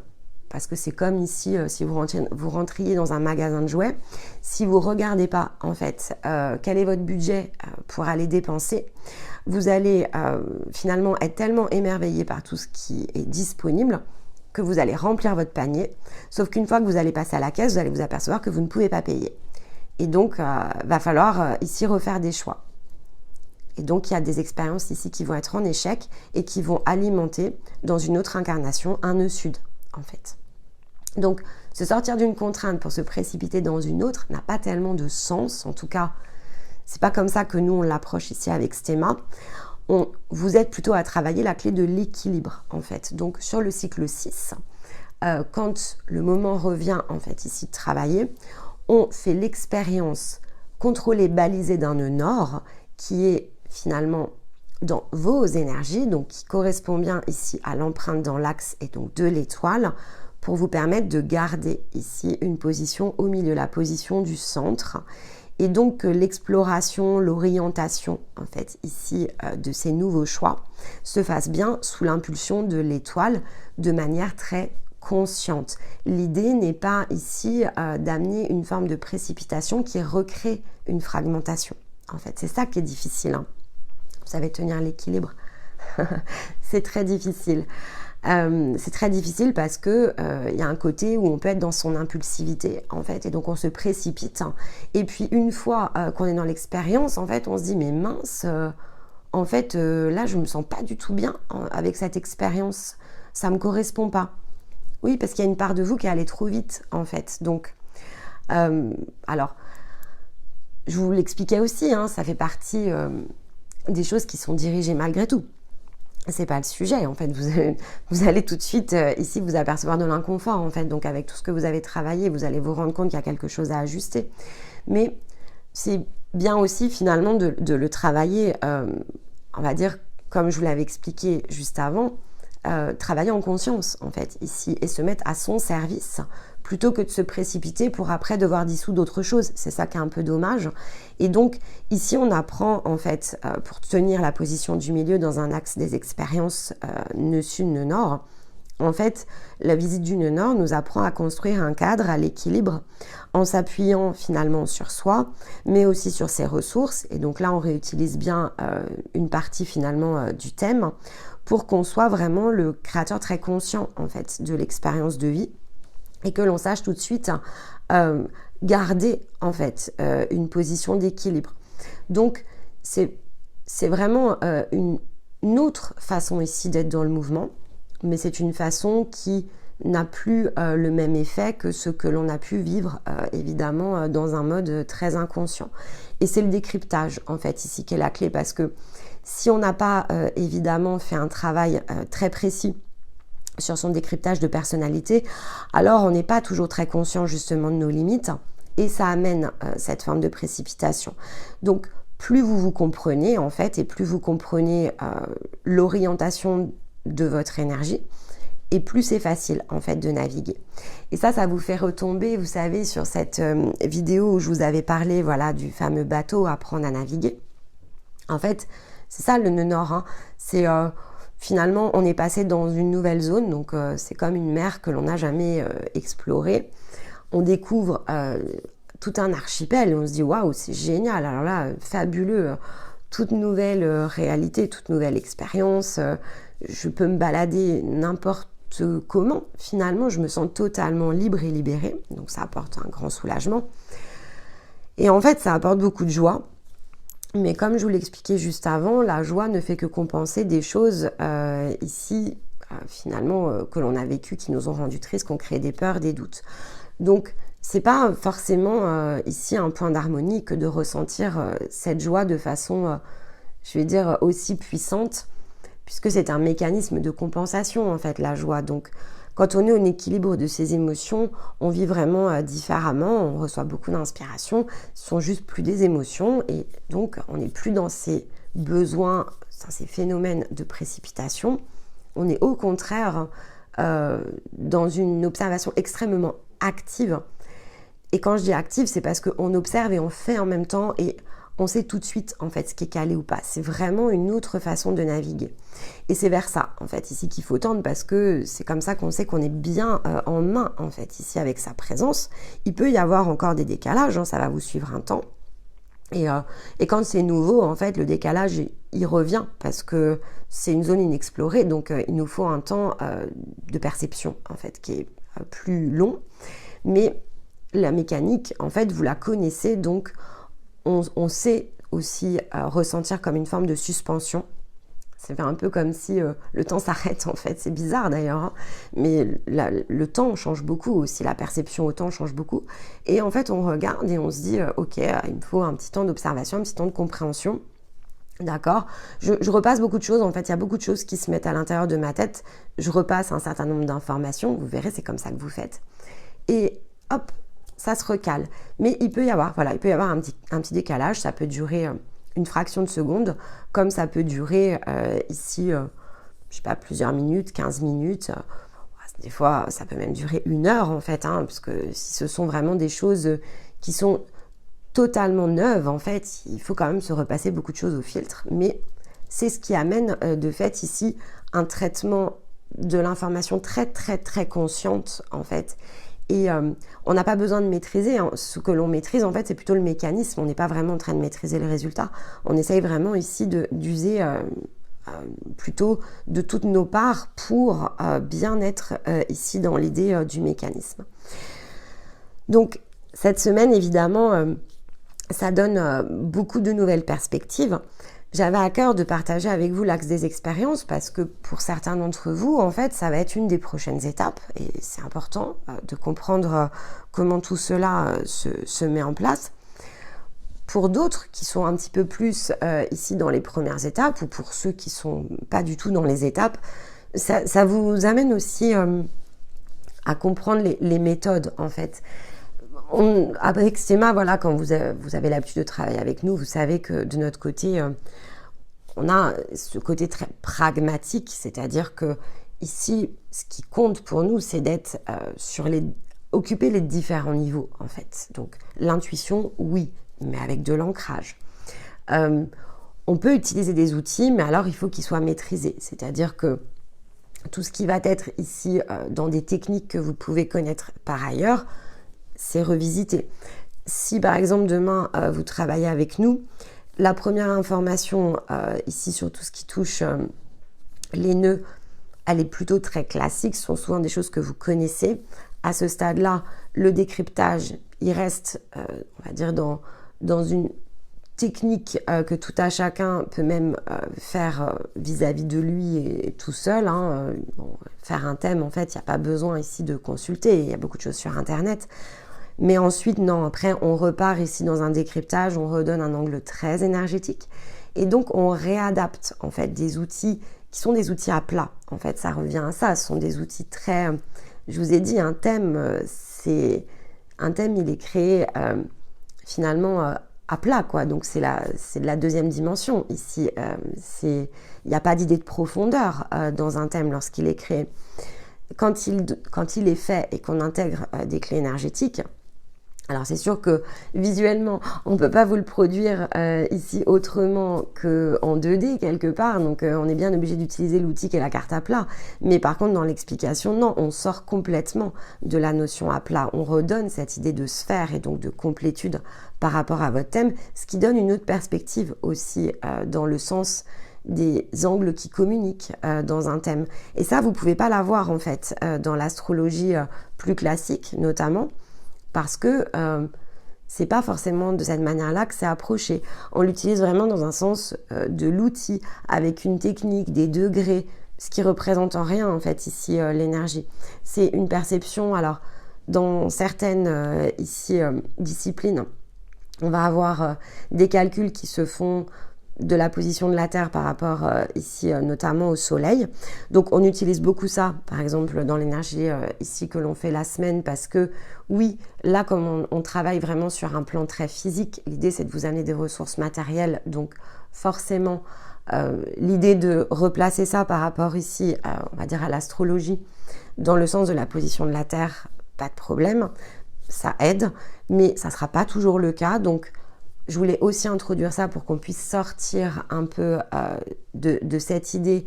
Parce que c'est comme ici, si vous rentriez dans un magasin de jouets, si vous ne regardez pas en fait quel est votre budget pour aller dépenser, vous allez finalement être tellement émerveillé par tout ce qui est disponible que vous allez remplir votre panier. Sauf qu'une fois que vous allez passer à la caisse, vous allez vous apercevoir que vous ne pouvez pas payer. Et donc, va falloir ici refaire des choix. Et donc, il y a des expériences ici qui vont être en échec et qui vont alimenter dans une autre incarnation un nœud sud en fait. Donc, se sortir d'une contrainte pour se précipiter dans une autre n'a pas tellement de sens. En tout cas, c'est pas comme ça que nous, on l'approche ici avec Stéma. Vous êtes plutôt à travailler la clé de l'équilibre, en fait. Donc, sur le cycle 6, quand le moment revient, en fait, ici de travailler, on fait l'expérience contrôlée, balisée d'un nœud nord qui est finalement dans vos énergies, donc qui correspond bien ici à l'empreinte dans l'axe et donc de l'étoile, pour vous permettre de garder ici une position au milieu, la position du centre. Et donc que l'exploration, l'orientation en fait ici de ces nouveaux choix se fasse bien sous l'impulsion de l'étoile de manière très consciente. L'idée n'est pas ici d'amener une forme de précipitation qui recrée une fragmentation. En fait, c'est ça qui est difficile. Hein. Vous savez tenir l'équilibre. C'est très difficile. C'est très difficile parce que y a un côté où on peut être dans son impulsivité en fait et donc on se précipite et puis une fois qu'on est dans l'expérience en fait on se dit mais mince en fait là je me sens pas du tout bien avec cette expérience, ça me correspond pas. Oui, parce qu'il y a une part de vous qui est allée trop vite en fait. Donc alors je vous l'expliquais aussi, hein, ça fait partie des choses qui sont dirigées malgré tout. C'est pas le sujet, en fait. Vous allez tout de suite ici vous apercevoir de l'inconfort, en fait. Donc, avec tout ce que vous avez travaillé, vous allez vous rendre compte qu'il y a quelque chose à ajuster. Mais c'est bien aussi, finalement, de le travailler, on va dire, comme je vous l'avais expliqué juste avant, travailler en conscience, en fait, ici, et se mettre à son service, plutôt que de se précipiter pour après devoir dissoudre d'autres choses. C'est ça qui est un peu dommage. Et donc, ici, on apprend, en fait, pour tenir la position du milieu dans un axe des expériences nœud sud, nœud nord, en fait, la visite du nœud nord nous apprend à construire un cadre à l'équilibre en s'appuyant finalement sur soi, mais aussi sur ses ressources. Et donc là, on réutilise bien une partie finalement du thème pour qu'on soit vraiment le créateur très conscient en fait de l'expérience de vie et que l'on sache tout de suite garder en fait une position d'équilibre. Donc c'est vraiment une autre façon ici d'être dans le mouvement, mais c'est une façon qui n'a plus le même effet que ce que l'on a pu vivre évidemment dans un mode très inconscient. Et c'est le décryptage en fait ici qui est la clé, parce que si on n'a pas évidemment fait un travail très précis sur son décryptage de personnalité, alors on n'est pas toujours très conscient justement de nos limites et ça amène cette forme de précipitation. Donc plus vous vous comprenez en fait et plus vous comprenez l'orientation de votre énergie, et plus c'est facile en fait de naviguer. Et ça vous fait retomber, vous savez, sur cette vidéo où je vous avais parlé voilà, du fameux bateau Apprendre à naviguer. En fait, c'est ça le nœud nord, hein. C'est finalement on est passé dans une nouvelle zone, donc c'est comme une mer que l'on n'a jamais explorée. On découvre tout un archipel et on se dit waouh, c'est génial, alors là, fabuleux, toute nouvelle réalité, toute nouvelle expérience, je peux me balader n'importe comment, finalement, je me sens totalement libre et libérée, donc ça apporte un grand soulagement. Et en fait, ça apporte beaucoup de joie, mais comme je vous l'expliquais juste avant, la joie ne fait que compenser des choses ici, finalement, que l'on a vécues, qui nous ont rendu tristes, qui ont créé des peurs, des doutes. Donc, c'est pas forcément ici un point d'harmonie que de ressentir cette joie de façon, je vais dire, aussi puissante, puisque c'est un mécanisme de compensation en fait, la joie. Donc quand on est en équilibre de ses émotions, on vit vraiment différemment, on reçoit beaucoup d'inspiration, ce sont juste plus des émotions et donc on n'est plus dans ces besoins, dans ces phénomènes de précipitation, on est au contraire dans une observation extrêmement active. Et quand je dis active, c'est parce qu'on observe et on fait en même temps et on sait tout de suite en fait ce qui est calé ou pas. C'est vraiment une autre façon de naviguer. Et c'est vers ça en fait ici qu'il faut tendre, parce que c'est comme ça qu'on sait qu'on est bien en main en fait ici avec sa présence. Il peut y avoir encore des décalages, hein, ça va vous suivre un temps. Et quand c'est nouveau, en fait, le décalage, il revient parce que c'est une zone inexplorée, donc il nous faut un temps de perception en fait qui est plus long. Mais la mécanique, en fait, vous la connaissez, donc on sait aussi ressentir comme une forme de suspension. C'est un peu comme si le temps s'arrête en fait, c'est bizarre d'ailleurs, hein, mais le temps change beaucoup aussi, la perception au temps change beaucoup. Et en fait on regarde et on se dit ok, il me faut un petit temps d'observation, un petit temps de compréhension. D'accord, je repasse beaucoup de choses, en fait il y a beaucoup de choses qui se mettent à l'intérieur de ma tête, je repasse un certain nombre d'informations, vous verrez c'est comme ça que vous faites. Et hop, ça se recale. Mais il peut y avoir un petit décalage, ça peut durer une fraction de seconde, comme ça peut durer ici, je sais pas, plusieurs minutes, 15 minutes. Des fois, ça peut même durer 1 heure en fait, hein, parce que si ce sont vraiment des choses qui sont totalement neuves, en fait, il faut quand même se repasser beaucoup de choses au filtre. Mais c'est ce qui amène de fait ici un traitement de l'information très très très consciente en fait. Et on n'a pas besoin de maîtriser, hein. Ce que l'on maîtrise en fait c'est plutôt le mécanisme, on n'est pas vraiment en train de maîtriser le résultat. On essaye vraiment ici d'user plutôt de toutes nos parts pour bien être ici dans l'idée du mécanisme. Donc cette semaine évidemment ça donne beaucoup de nouvelles perspectives. J'avais à cœur de partager avec vous l'axe des expériences parce que pour certains d'entre vous, en fait, ça va être une des prochaines étapes et c'est important de comprendre comment tout cela se met en place. Pour d'autres qui sont un petit peu plus ici dans les premières étapes ou pour ceux qui sont pas du tout dans les étapes, ça vous amène aussi à comprendre les méthodes en fait. Avec Stéma, voilà, quand vous avez l'habitude de travailler avec nous, vous savez que de notre côté, on a ce côté très pragmatique, c'est-à-dire que ici, ce qui compte pour nous, c'est d'être occuper les différents niveaux, en fait. Donc, l'intuition, oui, mais avec de l'ancrage. On peut utiliser des outils, mais alors il faut qu'ils soient maîtrisés, c'est-à-dire que tout ce qui va être ici dans des techniques que vous pouvez connaître par ailleurs, c'est revisité. Si par exemple demain vous travaillez avec nous, la première information ici sur tout ce qui touche Les nœuds, elle est plutôt très classique, ce sont souvent des choses que vous connaissez. À ce stade-là, le décryptage, il reste, on va dire, dans une technique que tout à chacun peut même faire vis-à-vis de lui et tout seul. Bon, faire un thème, en fait, il n'y a pas besoin ici de consulter, il y a beaucoup de choses sur Internet. Mais ensuite, non, après, on repart ici dans un décryptage, on redonne un angle très énergétique. Et donc, on réadapte, en fait, des outils qui sont des outils à plat. En fait, ça revient à ça. Ce sont des outils très... je vous ai dit, un thème, il est créé finalement à plat, quoi. Donc, c'est de la deuxième dimension. Ici, il n'y a pas d'idée de profondeur dans un thème lorsqu'il est créé. Quand il est fait et qu'on intègre des clés énergétiques, alors c'est sûr que visuellement, on ne peut pas vous le produire ici autrement qu'en 2D quelque part, donc on est bien obligé d'utiliser l'outil qui est la carte à plat. Mais par contre, dans l'explication, non, on sort complètement de la notion à plat. On redonne cette idée de sphère et donc de complétude par rapport à votre thème, ce qui donne une autre perspective aussi dans le sens des angles qui communiquent dans un thème. Et ça, vous ne pouvez pas l'avoir en fait dans l'astrologie plus classique notamment, parce que c'est pas forcément de cette manière-là que c'est approché. On l'utilise vraiment dans un sens de l'outil, avec une technique, des degrés, ce qui représente en rien en fait ici l'énergie. C'est une perception, alors dans certaines disciplines, on va avoir des calculs qui se font de la position de la Terre par rapport ici notamment au Soleil. Donc on utilise beaucoup ça, par exemple dans l'énergie ici que l'on fait la semaine, parce que oui, là comme on travaille vraiment sur un plan très physique, l'idée c'est de vous amener des ressources matérielles, donc forcément l'idée de replacer ça par rapport ici, on va dire à l'astrologie, dans le sens de la position de la Terre, pas de problème, ça aide, mais ça ne sera pas toujours le cas, donc je voulais aussi introduire ça pour qu'on puisse sortir un peu de cette idée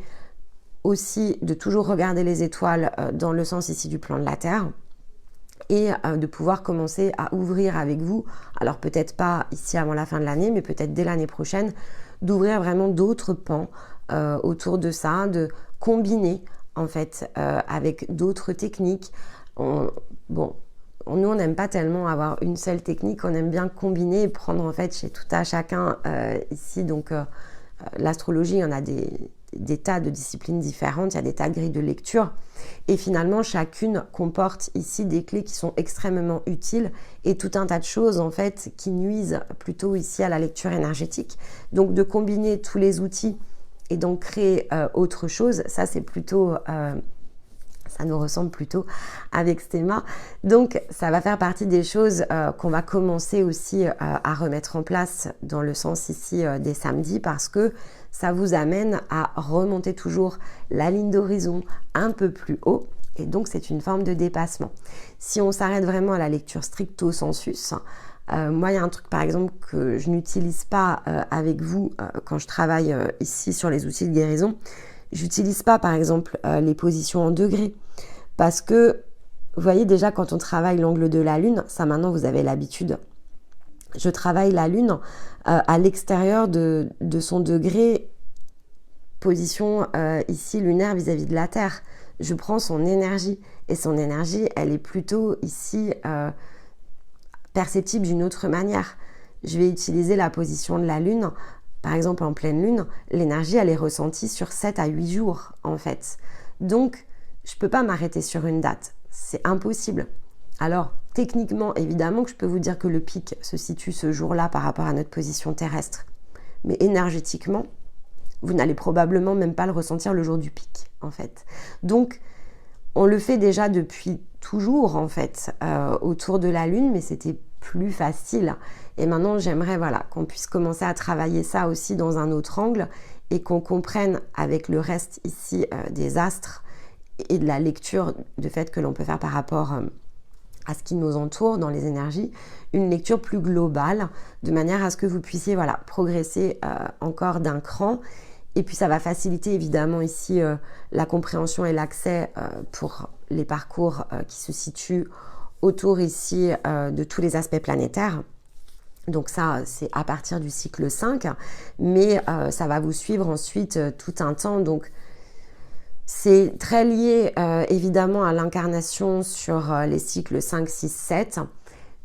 aussi de toujours regarder les étoiles dans le sens ici du plan de la Terre et de pouvoir commencer à ouvrir avec vous, alors peut-être pas ici avant la fin de l'année, mais peut-être dès l'année prochaine, d'ouvrir vraiment d'autres pans autour de ça, de combiner en fait avec d'autres techniques. Nous, on n'aime pas tellement avoir une seule technique, on aime bien combiner et prendre en fait chez tout à chacun ici. Donc l'astrologie, il y en a des tas de disciplines différentes, il y a des tas de grilles de lecture. Et finalement, chacune comporte ici des clés qui sont extrêmement utiles et tout un tas de choses en fait qui nuisent plutôt ici à la lecture énergétique. Donc de combiner tous les outils et donc créer autre chose, ça c'est plutôt... ça nous ressemble plutôt avec Stéma. Donc, ça va faire partie des choses qu'on va commencer aussi à remettre en place dans le sens ici des samedis, parce que ça vous amène à remonter toujours la ligne d'horizon un peu plus haut. Et donc, c'est une forme de dépassement. Si on s'arrête vraiment à la lecture stricto sensus, moi, il y a un truc, par exemple, que je n'utilise pas avec vous quand je travaille ici sur les outils de guérison. J'utilise pas, par exemple, les positions en degrés, parce que, vous voyez déjà, quand on travaille l'angle de la Lune, ça maintenant vous avez l'habitude, je travaille la Lune à l'extérieur de son degré, position ici lunaire vis-à-vis de la Terre. Je prends son énergie, et son énergie, elle est plutôt ici perceptible d'une autre manière. Je vais utiliser la position de la Lune. Par exemple, en pleine lune, l'énergie, elle est ressentie sur 7 à 8 jours, en fait. Donc, je ne peux pas m'arrêter sur une date. C'est impossible. Alors, techniquement, évidemment que je peux vous dire que le pic se situe ce jour-là par rapport à notre position terrestre. Mais énergétiquement, vous n'allez probablement même pas le ressentir le jour du pic, en fait. Donc, on le fait déjà depuis toujours, en fait, autour de la lune, mais c'était plus facile. Et maintenant, j'aimerais qu'on puisse commencer à travailler ça aussi dans un autre angle et qu'on comprenne avec le reste ici des astres et de la lecture de fait que l'on peut faire par rapport à ce qui nous entoure dans les énergies, une lecture plus globale de manière à ce que vous puissiez progresser encore d'un cran. Et puis ça va faciliter évidemment ici la compréhension et l'accès pour les parcours qui se situent autour ici de tous les aspects planétaires. Donc ça, c'est à partir du cycle 5, mais ça va vous suivre ensuite tout un temps. Donc C'est très lié évidemment à l'incarnation sur les cycles 5, 6, 7.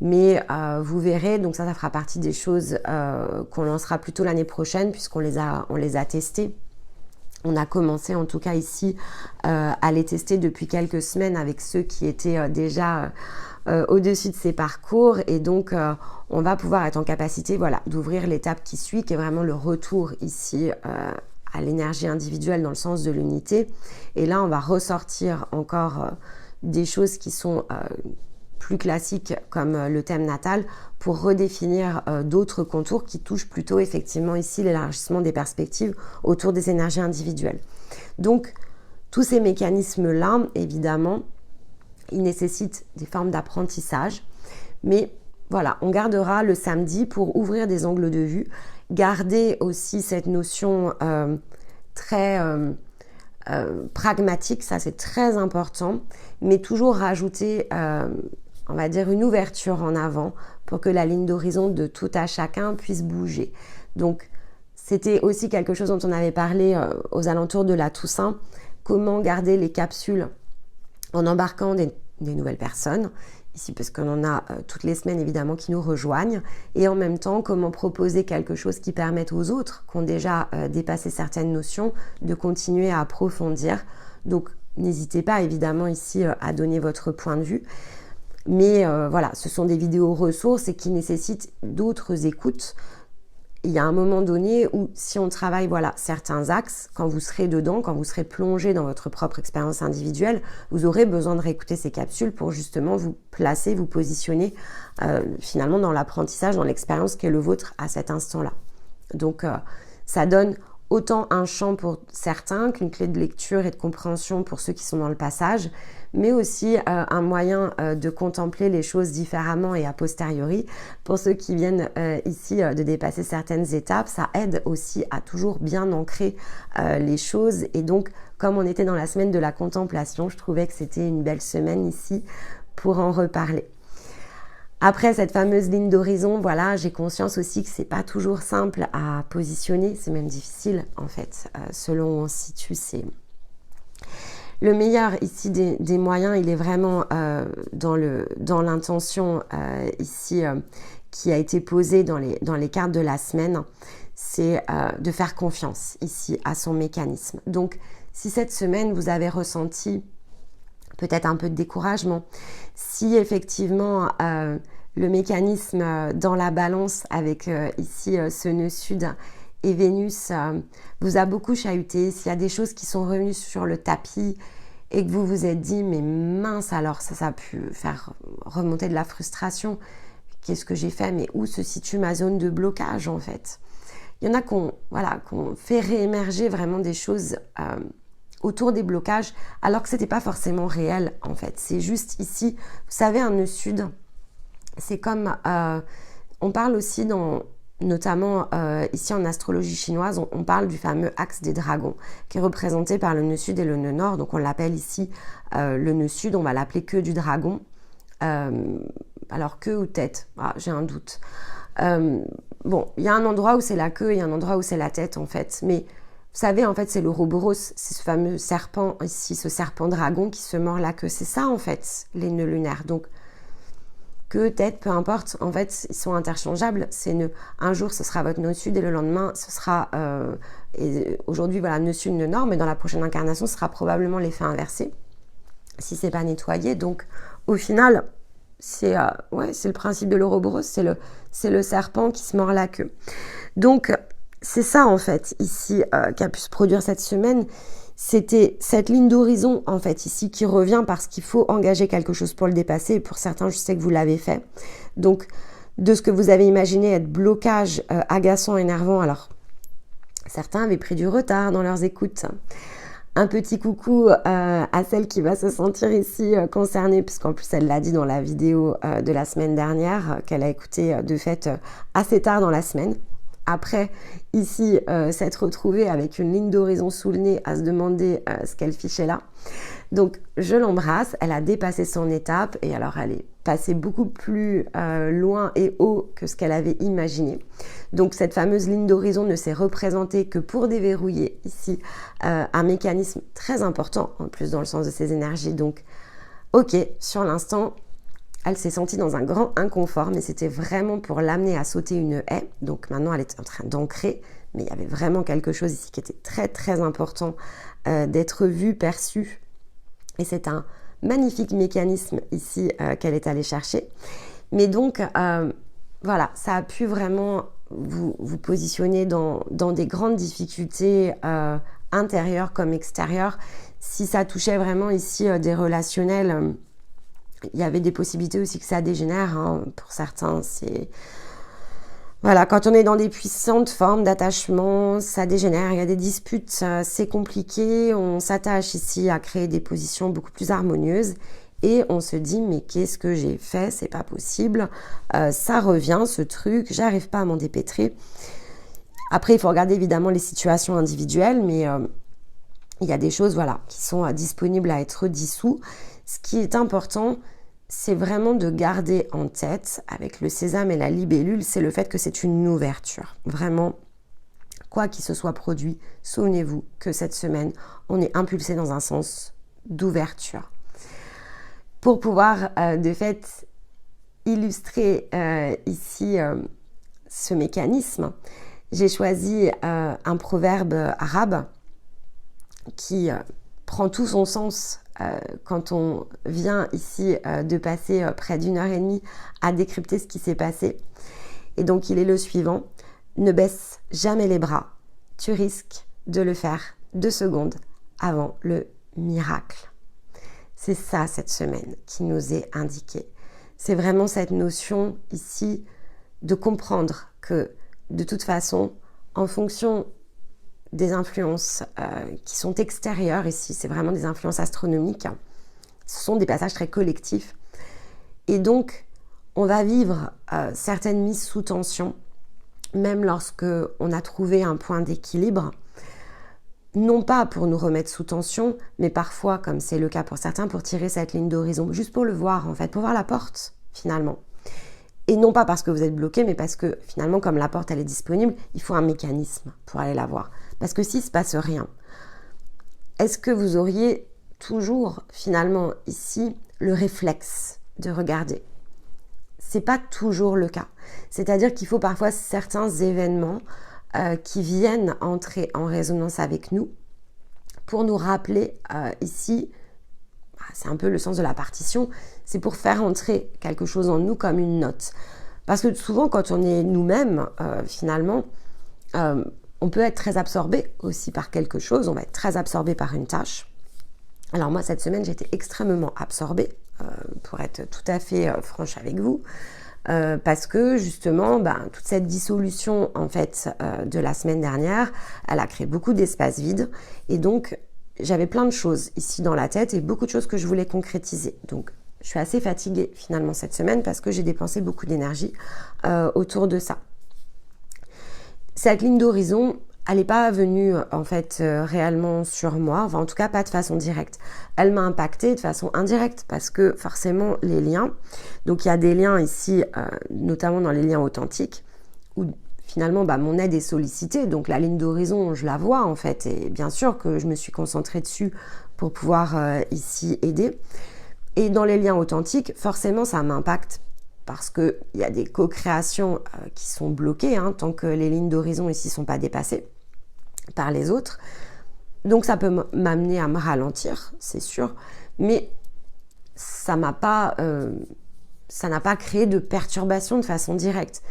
Mais vous verrez, donc ça fera partie des choses qu'on lancera plutôt l'année prochaine puisqu'on les a testées. On a commencé en tout cas ici à les tester depuis quelques semaines avec ceux qui étaient déjà au-dessus de ces parcours. Et donc on va pouvoir être en capacité d'ouvrir l'étape qui suit, qui est vraiment le retour ici à l'énergie individuelle dans le sens de l'unité. Et là, on va ressortir encore des choses qui sont plus classiques comme le thème natal pour redéfinir d'autres contours qui touchent plutôt effectivement ici l'élargissement des perspectives autour des énergies individuelles. Donc, tous ces mécanismes-là, évidemment, ils nécessitent des formes d'apprentissage, mais voilà, on gardera le samedi pour ouvrir des angles de vue, garder aussi cette notion très pragmatique, ça c'est très important, mais toujours rajouter, on va dire, une ouverture en avant pour que la ligne d'horizon de tout à chacun puisse bouger. Donc, c'était aussi quelque chose dont on avait parlé aux alentours de la Toussaint, comment garder les capsules en embarquant des nouvelles personnes, ici parce qu'on en a toutes les semaines évidemment qui nous rejoignent, et en même temps comment proposer quelque chose qui permette aux autres qui ont déjà dépassé certaines notions de continuer à approfondir. Donc n'hésitez pas évidemment ici à donner votre point de vue, mais voilà, ce sont des vidéos ressources et qui nécessitent d'autres écoutes. Il y a un moment donné où si on travaille certains axes, quand vous serez dedans, quand vous serez plongé dans votre propre expérience individuelle, vous aurez besoin de réécouter ces capsules pour justement vous placer, vous positionner finalement dans l'apprentissage, dans l'expérience qui est le vôtre à cet instant-là. Donc ça donne autant un champ pour certains qu'une clé de lecture et de compréhension pour ceux qui sont dans le passage, mais aussi un moyen de contempler les choses différemment et a posteriori. Pour ceux qui viennent ici de dépasser certaines étapes, ça aide aussi à toujours bien ancrer les choses. Et donc, comme on était dans la semaine de la contemplation, je trouvais que c'était une belle semaine ici pour en reparler. Après cette fameuse ligne d'horizon, voilà, j'ai conscience aussi que c'est pas toujours simple à positionner, c'est même difficile en fait, selon où on se situe. Le meilleur ici des moyens, il est vraiment dans l'intention ici qui a été posée dans les cartes de la semaine, c'est de faire confiance ici à son mécanisme. Donc, si cette semaine vous avez ressenti peut-être un peu de découragement, si effectivement le mécanisme dans la balance avec ici ce nœud sud et Vénus vous a beaucoup chahuté, s'il y a des choses qui sont revenues sur le tapis et que vous vous êtes dit mais mince, alors ça a pu faire remonter de la frustration, qu'est-ce que j'ai fait, mais où se situe ma zone de blocage en fait. Il y en a qu'on fait réémerger vraiment des choses autour des blocages alors que c'était pas forcément réel en fait, c'est juste ici, vous savez, un nœud sud, c'est comme on parle aussi notamment ici en astrologie chinoise, on parle du fameux axe des dragons qui est représenté par le nœud sud et le nœud nord. Donc on l'appelle ici le nœud sud, on va l'appeler queue du dragon. Alors queue ou tête, j'ai un doute. Bon, il y a un endroit où c'est la queue et il y a un endroit où c'est la tête en fait. Mais vous savez, en fait, c'est l'Ouroboros, c'est ce fameux serpent ici, ce serpent dragon qui se mord la queue. C'est ça en fait, les nœuds lunaires. Donc queue, tête, peu importe, en fait, ils sont interchangeables. C'est un jour, ce sera votre nœud sud et le lendemain, ce sera, aujourd'hui, voilà, nœud sud, nœud nord, mais dans la prochaine incarnation, ce sera probablement l'effet inversé, si c'est pas nettoyé. Donc, au final, c'est le principe de l'Ouroboros, c'est le serpent qui se mord la queue. Donc, c'est ça, en fait, ici, qui a pu se produire cette semaine. C'était cette ligne d'horizon, en fait, ici, qui revient parce qu'il faut engager quelque chose pour le dépasser. Et pour certains, je sais que vous l'avez fait. Donc, de ce que vous avez imaginé être blocage agaçant, énervant, alors, certains avaient pris du retard dans leurs écoutes. Un petit coucou à celle qui va se sentir ici concernée, puisqu'en plus, elle l'a dit dans la vidéo de la semaine dernière, qu'elle a écouté de fait assez tard dans la semaine. Après, ici, s'être retrouvée avec une ligne d'horizon sous le nez à se demander ce qu'elle fichait là. Donc je l'embrasse, elle a dépassé son étape et alors elle est passée beaucoup plus loin et haut que ce qu'elle avait imaginé. Donc cette fameuse ligne d'horizon ne s'est représentée que pour déverrouiller ici un mécanisme très important en plus dans le sens de ses énergies. Donc ok, sur l'instant, elle s'est sentie dans un grand inconfort, mais c'était vraiment pour l'amener à sauter une haie. Donc maintenant, elle est en train d'ancrer, mais il y avait vraiment quelque chose ici qui était très très important d'être vu, perçu. Et c'est un magnifique mécanisme ici qu'elle est allée chercher. Mais donc, voilà, ça a pu vraiment vous positionner dans des grandes difficultés intérieures comme extérieures. Si ça touchait vraiment ici des relationnels, il y avait des possibilités aussi que ça dégénère. Hein. Pour certains, c'est... Voilà, quand on est dans des puissantes formes d'attachement, ça dégénère, il y a des disputes, c'est compliqué, on s'attache ici à créer des positions beaucoup plus harmonieuses et on se dit mais qu'est-ce que j'ai fait, c'est pas possible, ça revient ce truc, j'arrive pas à m'en dépêtrer. Après il faut regarder évidemment les situations individuelles, mais il y a des choses voilà, qui sont disponibles à être dissous. Ce qui est important, c'est vraiment de garder en tête, avec le sésame et la libellule, c'est le fait que c'est une ouverture. Vraiment, quoi qu'il se soit produit, souvenez-vous que cette semaine, on est impulsé dans un sens d'ouverture. Pour pouvoir, de fait, illustrer ici ce mécanisme, j'ai choisi un proverbe arabe qui prend tout son sens quand on vient ici de passer près d'1h30 à décrypter ce qui s'est passé. Et donc il est le suivant: ne baisse jamais les bras, tu risques de le faire 2 secondes avant le miracle. C'est ça cette semaine qui nous est indiqué. C'est vraiment cette notion ici de comprendre que de toute façon, en fonction des influences qui sont extérieures ici, c'est vraiment des influences astronomiques, ce sont des passages très collectifs et donc on va vivre certaines mises sous tension même lorsque on a trouvé un point d'équilibre, non pas pour nous remettre sous tension, mais parfois, comme c'est le cas pour certains, pour tirer cette ligne d'horizon, juste pour le voir en fait, pour voir la porte finalement. Et non pas parce que vous êtes bloqué, mais parce que finalement, comme la porte elle est disponible, il faut un mécanisme pour aller la voir. Parce que s'il ne se passe rien, est-ce que vous auriez toujours finalement ici le réflexe de regarder? C'est pas toujours le cas. C'est-à-dire qu'il faut parfois certains événements qui viennent entrer en résonance avec nous pour nous rappeler ici, c'est un peu le sens de la partition, c'est pour faire entrer quelque chose en nous comme une note. Parce que souvent quand on est nous-mêmes, finalement, on peut être très absorbé aussi par quelque chose, on va être très absorbé par une tâche. Alors moi cette semaine j'ai été extrêmement absorbée, pour être tout à fait franche avec vous, parce que justement toute cette dissolution en fait de la semaine dernière, elle a créé beaucoup d'espaces vides et donc j'avais plein de choses ici dans la tête et beaucoup de choses que je voulais concrétiser. Donc je suis assez fatiguée finalement cette semaine parce que j'ai dépensé beaucoup d'énergie autour de ça. Cette ligne d'horizon, elle n'est pas venue en fait réellement sur moi, enfin en tout cas pas de façon directe. Elle m'a impactée de façon indirecte parce que forcément les liens, donc il y a des liens ici, notamment dans les liens authentiques, où finalement mon aide est sollicitée, donc la ligne d'horizon je la vois en fait, et bien sûr que je me suis concentrée dessus pour pouvoir ici aider. Et dans les liens authentiques, forcément ça m'impacte parce qu'il y a des co-créations qui sont bloquées, tant que les lignes d'horizon ici ne sont pas dépassées par les autres. Donc ça peut m'amener à me ralentir, c'est sûr, mais ça n'a pas créé de perturbation de façon directe.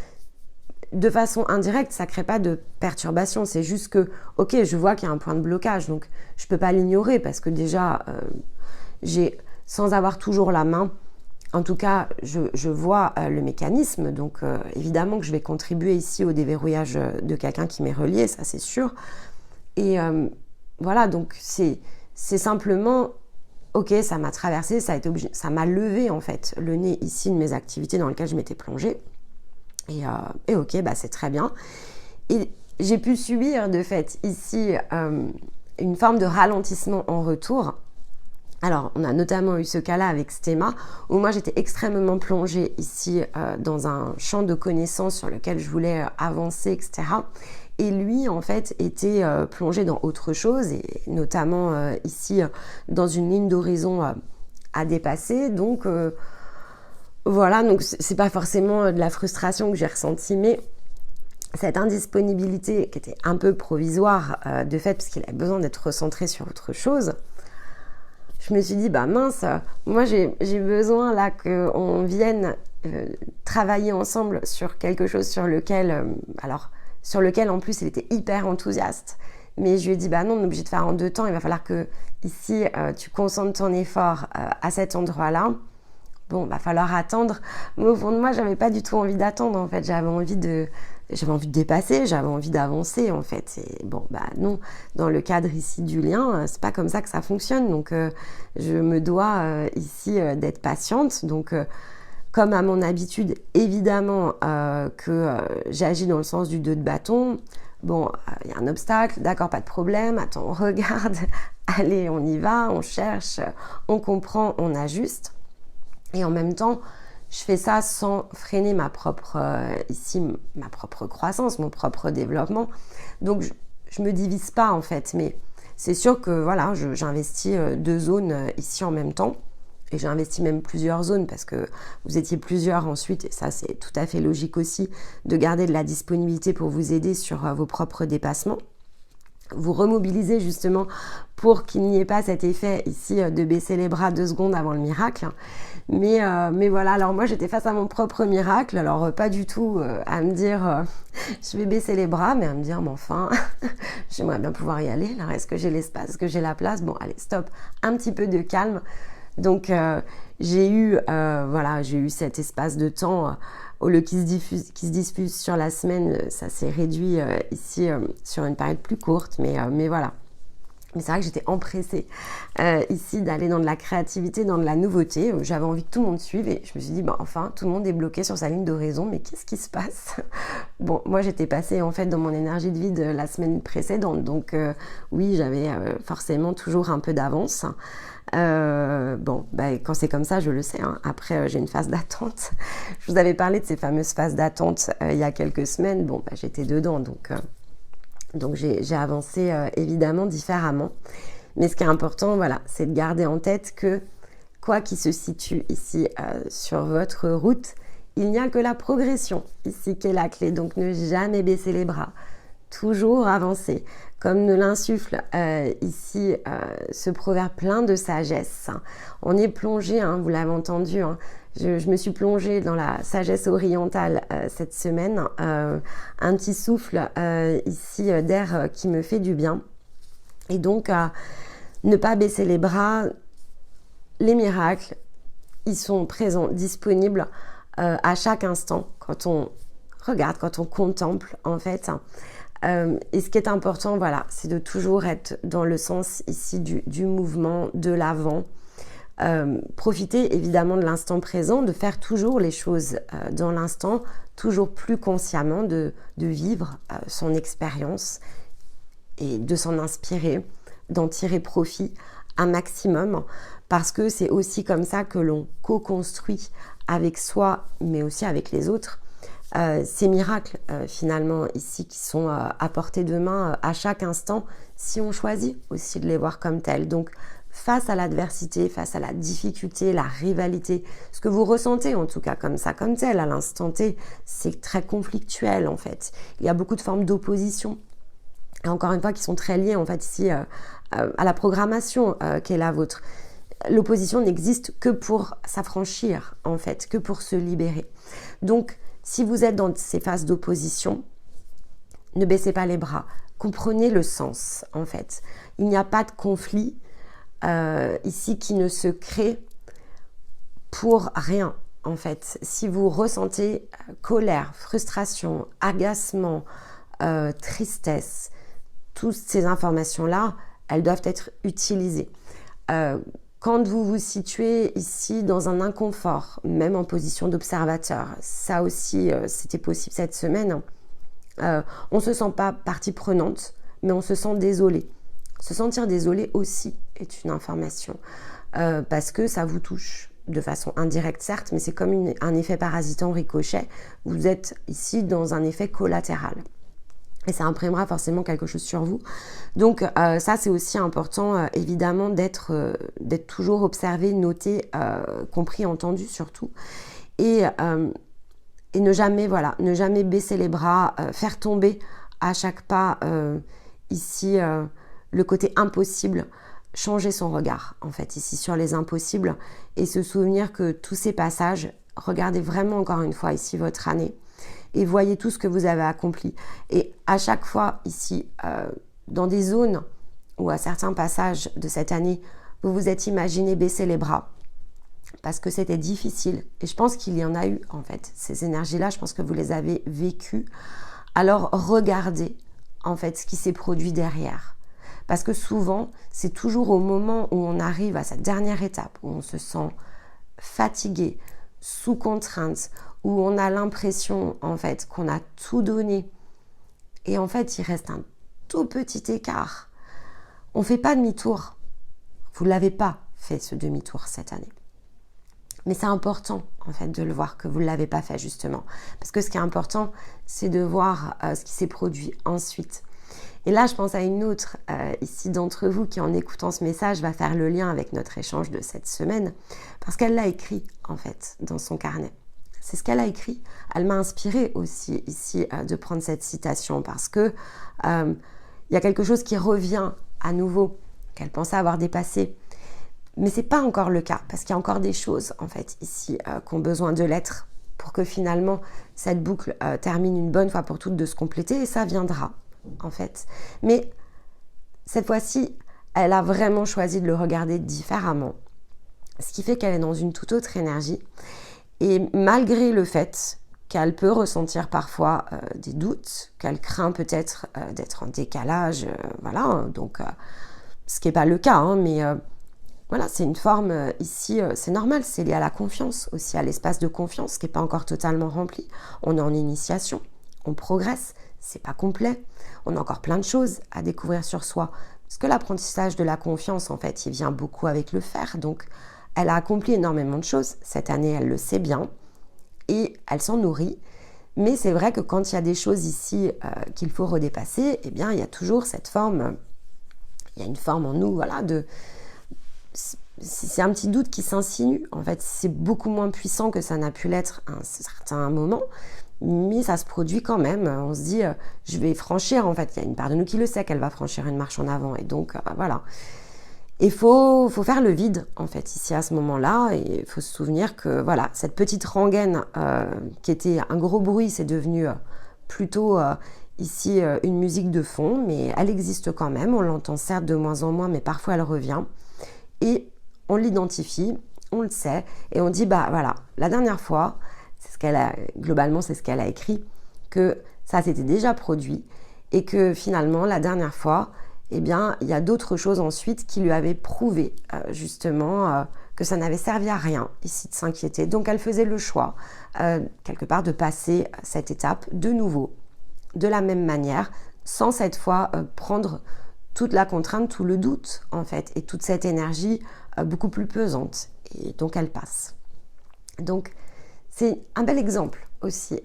De façon indirecte, ça ne crée pas de perturbation, c'est juste que, ok, je vois qu'il y a un point de blocage, donc je ne peux pas l'ignorer parce que déjà, sans avoir toujours la main, en tout cas, je vois le mécanisme, donc évidemment que je vais contribuer ici au déverrouillage de quelqu'un qui m'est relié, ça c'est sûr. Et voilà, donc c'est simplement, ok, ça m'a traversé, ça m'a levé en fait le nez ici de mes activités dans lesquelles je m'étais plongée. Et ok, c'est très bien. Et j'ai pu subir de fait ici une forme de ralentissement en retour. Alors, on a notamment eu ce cas-là avec Stéma, où moi j'étais extrêmement plongée ici dans un champ de connaissances sur lequel je voulais avancer, etc. Et lui, en fait, était plongé dans autre chose, et notamment ici dans une ligne d'horizon à dépasser. Donc, voilà, donc c'est pas forcément de la frustration que j'ai ressentie, mais cette indisponibilité qui était un peu provisoire de fait, parce qu'il avait besoin d'être recentré sur autre chose, je me suis dit, bah mince, moi j'ai besoin là qu'on vienne travailler ensemble sur quelque chose sur lequel, sur lequel en plus il était hyper enthousiaste. Mais je lui ai dit, bah non, on est obligé de faire en 2 temps, il va falloir que ici tu concentres ton effort à cet endroit-là. Bon, va falloir attendre. Mais au fond de moi, j'avais pas du tout envie d'attendre en fait, j'avais envie de dépasser, j'avais envie d'avancer en fait. Et bon, bah non, dans le cadre ici du lien, c'est pas comme ça que ça fonctionne. Donc, je me dois ici d'être patiente. Donc, comme à mon habitude, évidemment que j'agis dans le sens du 2 de bâton. Bon, il y a un obstacle, d'accord, pas de problème. Attends, on regarde. Allez, on y va, on cherche, on comprend, on ajuste. Et en même temps, je fais ça sans freiner ma propre croissance, mon propre développement. Donc, je me divise pas en fait. Mais c'est sûr que voilà, j'investis 2 zones ici en même temps. Et j'ai investi même plusieurs zones parce que vous étiez plusieurs ensuite. Et ça, c'est tout à fait logique aussi de garder de la disponibilité pour vous aider sur vos propres dépassements. Vous remobiliser justement pour qu'il n'y ait pas cet effet ici de baisser les bras 2 secondes avant le miracle. Mais voilà, alors moi j'étais face à mon propre miracle, alors pas du tout à me dire je vais baisser les bras, mais à me dire mais enfin j'aimerais bien pouvoir y aller, là est-ce que j'ai l'espace, est-ce que j'ai la place, bon allez stop, un petit peu de calme. Donc j'ai eu cet espace de temps au lieu qui se diffuse sur la semaine, ça s'est réduit ici sur une période plus courte, mais voilà. Mais c'est vrai que j'étais empressée ici d'aller dans de la créativité, dans de la nouveauté. J'avais envie que tout le monde suive et je me suis dit, enfin, tout le monde est bloqué sur sa ligne d'horizon, mais qu'est-ce qui se passe? Bon, moi j'étais passée en fait dans mon énergie de vide la semaine précédente, donc oui, j'avais forcément toujours un peu d'avance. Quand c'est comme ça, je le sais. Hein. Après, j'ai une phase d'attente. Je vous avais parlé de ces fameuses phases d'attente il y a quelques semaines. Bon, j'étais dedans, donc j'ai avancé évidemment différemment. Mais ce qui est important, voilà, c'est de garder en tête que quoi qu'il se situe ici sur votre route, il n'y a que la progression ici qui est la clé. Donc ne jamais baisser les bras, toujours avancer. Comme nous l'insuffle ici ce proverbe plein de sagesse. On est plongé, hein, vous l'avez entendu, hein, je me suis plongée dans la sagesse orientale cette semaine. Un petit souffle ici d'air qui me fait du bien. Et donc, ne pas baisser les bras. Les miracles, ils sont présents, disponibles à chaque instant quand on regarde, quand on contemple en fait. Et ce qui est important, voilà, c'est de toujours être dans le sens ici du mouvement, de l'avant. Profiter évidemment de l'instant présent, de faire toujours les choses dans l'instant, toujours plus consciemment, de vivre son expérience et de s'en inspirer, d'en tirer profit un maximum, parce que c'est aussi comme ça que l'on co-construit avec soi, mais aussi avec les autres. Ces miracles finalement ici qui sont à portée de main à chaque instant, si on choisit aussi de les voir comme tels. Donc face à l'adversité, face à la difficulté, la rivalité, ce que vous ressentez en tout cas comme ça, comme tel à l'instant T, c'est très conflictuel en fait. Il y a beaucoup de formes d'opposition, et encore une fois qui sont très liées en fait ici à la programmation qui est la vôtre. L'opposition n'existe que pour s'affranchir en fait, que pour se libérer. Donc si vous êtes dans ces phases d'opposition, ne baissez pas les bras. Comprenez le sens, en fait. Il n'y a pas de conflit ici qui ne se crée pour rien, en fait. Si vous ressentez colère, frustration, agacement, tristesse, toutes ces informations-là, elles doivent être utilisées. Quand vous vous situez ici dans un inconfort, même en position d'observateur, ça aussi c'était possible cette semaine, on ne se sent pas partie prenante, mais on se sent désolé. Se sentir désolé aussi est une information. parce que ça vous touche de façon indirecte certes, mais c'est comme un effet parasitant ricochet. Vous êtes ici dans un effet collatéral. Et ça imprimera forcément quelque chose sur vous. Donc ça, c'est aussi important, évidemment, d'être toujours observé, noté, compris, entendu surtout. Et ne jamais baisser les bras, faire tomber à chaque pas ici le côté impossible, changer son regard en fait ici sur les impossibles et se souvenir que tous ces passages, regardez vraiment encore une fois ici votre année et voyez tout ce que vous avez accompli. Et à chaque fois ici, dans des zones ou à certains passages de cette année, vous vous êtes imaginé baisser les bras parce que c'était difficile. Et je pense qu'il y en a eu en fait. Ces énergies-là, je pense que vous les avez vécues. Alors regardez en fait ce qui s'est produit derrière. Parce que souvent, c'est toujours au moment où on arrive à cette dernière étape, où on se sent fatigué, sous contrainte, où on a l'impression en fait qu'on a tout donné. Et en fait, il reste un tout petit écart. On ne fait pas demi-tour. Vous ne l'avez pas fait ce demi-tour cette année. Mais c'est important en fait de le voir que vous ne l'avez pas fait justement. Parce que ce qui est important, c'est de voir ce qui s'est produit ensuite. Et là, je pense à une autre ici d'entre vous qui, en écoutant ce message, va faire le lien avec notre échange de cette semaine, parce qu'elle l'a écrit, en fait, dans son carnet. C'est ce qu'elle a écrit. Elle m'a inspirée aussi, ici, de prendre cette citation, parce que il y a quelque chose qui revient à nouveau, qu'elle pensait avoir dépassé. Mais ce n'est pas encore le cas, parce qu'il y a encore des choses, en fait, ici, qui ont besoin de l'être, pour que finalement, cette boucle termine une bonne fois pour toutes de se compléter, et ça viendra. En fait. Mais cette fois-ci, elle a vraiment choisi de le regarder différemment. Ce qui fait qu'elle est dans une toute autre énergie. Et malgré le fait qu'elle peut ressentir parfois des doutes, qu'elle craint peut-être d'être en décalage, voilà, donc ce qui n'est pas le cas, hein, mais voilà, c'est une forme ici, c'est normal, c'est lié à la confiance, aussi à l'espace de confiance qui n'est pas encore totalement rempli. On est en initiation, on progresse, c'est pas complet. On a encore plein de choses à découvrir sur soi. Parce que l'apprentissage de la confiance, en fait, il vient beaucoup avec le faire. Donc, elle a accompli énormément de choses. Cette année, elle le sait bien. Et elle s'en nourrit. Mais c'est vrai que quand il y a des choses ici qu'il faut redépasser, eh bien, il y a toujours cette forme. Il y a une forme en nous, voilà, c'est un petit doute qui s'insinue. En fait, c'est beaucoup moins puissant que ça n'a pu l'être à un certain moment. Mais ça se produit quand même. On se dit, je vais franchir, en fait. Il y a une part de nous qui le sait qu'elle va franchir une marche en avant. Et donc, voilà. Il faut faire le vide, en fait, ici, à ce moment-là. Et il faut se souvenir que, voilà, cette petite rengaine qui était un gros bruit, c'est devenu plutôt, ici, une musique de fond. Mais elle existe quand même. On l'entend certes de moins en moins, mais parfois elle revient. Et on l'identifie, on le sait. Et on dit, bah voilà, la dernière fois... globalement, c'est ce qu'elle a écrit, que ça s'était déjà produit et que finalement, la dernière fois, eh bien, il y a d'autres choses ensuite qui lui avaient prouvé justement que ça n'avait servi à rien ici de s'inquiéter. Donc, elle faisait le choix, quelque part, de passer cette étape de nouveau, de la même manière, sans cette fois prendre toute la contrainte, tout le doute, en fait, et toute cette énergie beaucoup plus pesante. Et donc, elle passe. Donc, c'est un bel exemple aussi,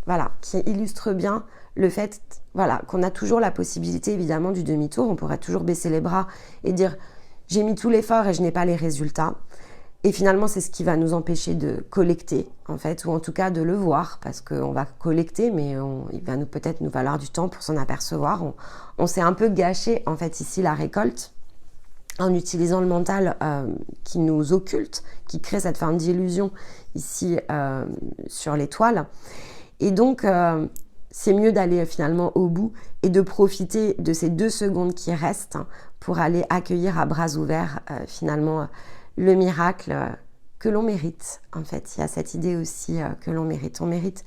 voilà, qui illustre bien le fait, voilà, qu'on a toujours la possibilité évidemment du demi-tour. On pourrait toujours baisser les bras et dire j'ai mis tout l'effort et je n'ai pas les résultats. Et finalement, c'est ce qui va nous empêcher de collecter, en fait, ou en tout cas de le voir, parce qu'on va collecter, mais il va peut-être nous falloir du temps pour s'en apercevoir. On s'est un peu gâché, en fait, ici la récolte, en utilisant le mental qui nous occulte, qui crée cette forme d'illusion ici sur l'étoile. Et donc, c'est mieux d'aller finalement au bout et de profiter de ces 2 secondes qui restent pour aller accueillir à bras ouverts finalement le miracle que l'on mérite. En fait, il y a cette idée aussi que l'on mérite. On mérite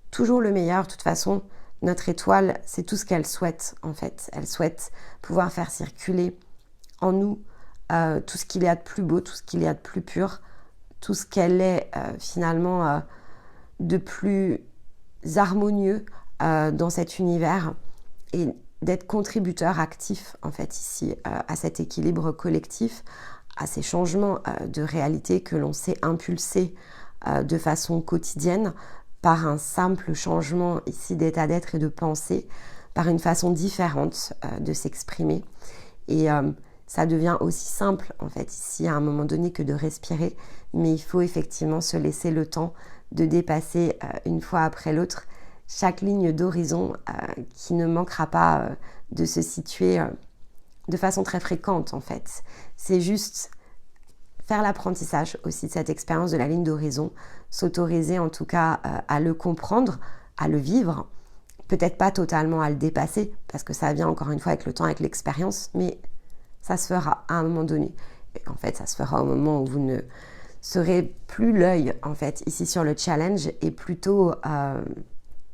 toujours le meilleur. De toute façon, notre étoile, c'est tout ce qu'elle souhaite en fait. Elle souhaite pouvoir faire circuler en nous tout ce qu'il y a de plus beau, tout ce qu'il y a de plus pur, tout ce qu'elle est finalement de plus harmonieux dans cet univers et d'être contributeur actif en fait ici à cet équilibre collectif, à ces changements de réalité que l'on sait impulser de façon quotidienne par un simple changement ici d'état d'être et de pensée, par une façon différente de s'exprimer. Et ça devient aussi simple en fait ici à un moment donné que de respirer, mais il faut effectivement se laisser le temps de dépasser une fois après l'autre chaque ligne d'horizon qui ne manquera pas de se situer de façon très fréquente en fait. C'est juste faire l'apprentissage aussi de cette expérience de la ligne d'horizon, s'autoriser en tout cas à le comprendre, à le vivre, peut-être pas totalement à le dépasser, parce que ça vient encore une fois avec le temps, avec l'expérience, mais ça se fera à un moment donné. Et en fait, ça se fera au moment où vous ne serez plus l'œil en fait ici sur le challenge et plutôt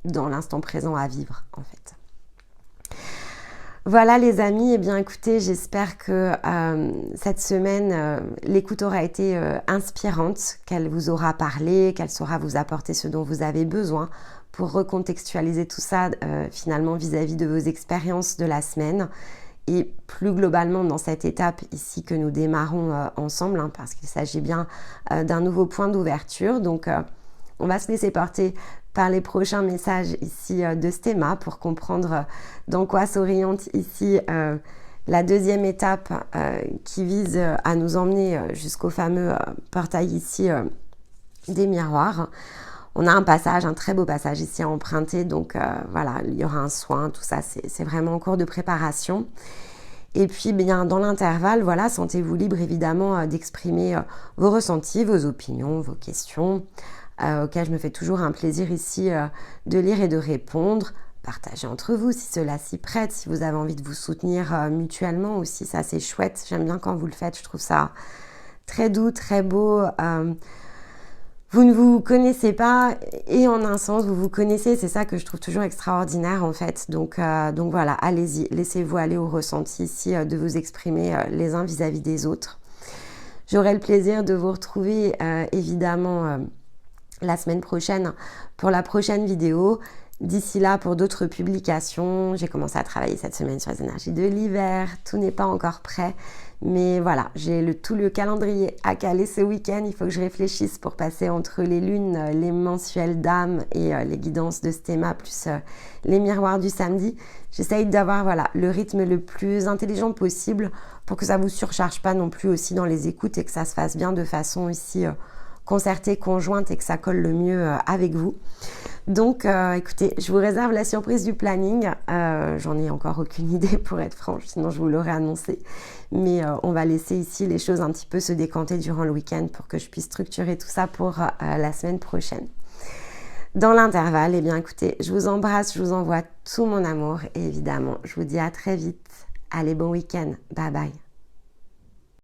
dans l'instant présent à vivre en fait. Voilà les amis, eh bien écoutez, j'espère que cette semaine, l'écoute aura été inspirante, qu'elle vous aura parlé, qu'elle saura vous apporter ce dont vous avez besoin pour recontextualiser tout ça finalement vis-à-vis de vos expériences de la semaine et plus globalement dans cette étape ici que nous démarrons ensemble, hein, parce qu'il s'agit bien d'un nouveau point d'ouverture. Donc on va se laisser porter par les prochains messages ici de Stéma pour comprendre dans quoi s'oriente ici la deuxième étape qui vise à nous emmener jusqu'au fameux portail ici des miroirs. On a un passage, un très beau passage ici à emprunter, donc voilà, il y aura un soin, tout ça, c'est vraiment en cours de préparation. Et puis, bien, dans l'intervalle, voilà, sentez-vous libre évidemment d'exprimer vos ressentis, vos opinions, vos questions, auxquelles je me fais toujours un plaisir ici de lire et de répondre. Partagez entre vous si cela s'y prête, si vous avez envie de vous soutenir mutuellement aussi, ça c'est chouette. J'aime bien quand vous le faites, je trouve ça très doux, très beau. Vous ne vous connaissez pas et en un sens vous vous connaissez, c'est ça que je trouve toujours extraordinaire en fait. Donc voilà, allez-y, laissez-vous aller au ressenti ici de vous exprimer les uns vis-à-vis des autres. J'aurai le plaisir de vous retrouver évidemment la semaine prochaine pour la prochaine vidéo. D'ici là, pour d'autres publications, j'ai commencé à travailler cette semaine sur les énergies de l'hiver. Tout n'est pas encore prêt, mais voilà, j'ai tout le calendrier à caler ce week-end. Il faut que je réfléchisse pour passer entre les lunes, les mensuels d'âme et les guidances de Stéma, plus les miroirs du samedi. J'essaye d'avoir voilà, le rythme le plus intelligent possible pour que ça ne vous surcharge pas non plus aussi dans les écoutes et que ça se fasse bien de façon ici concertée, conjointe et que ça colle le mieux avec vous. Donc écoutez, je vous réserve la surprise du planning. J'en ai encore aucune idée pour être franche, sinon je vous l'aurais annoncé. Mais on va laisser ici les choses un petit peu se décanter durant le week-end pour que je puisse structurer tout ça pour la semaine prochaine. Dans l'intervalle, eh bien écoutez, je vous embrasse, je vous envoie tout mon amour et évidemment, je vous dis à très vite. Allez, bon week-end. Bye bye.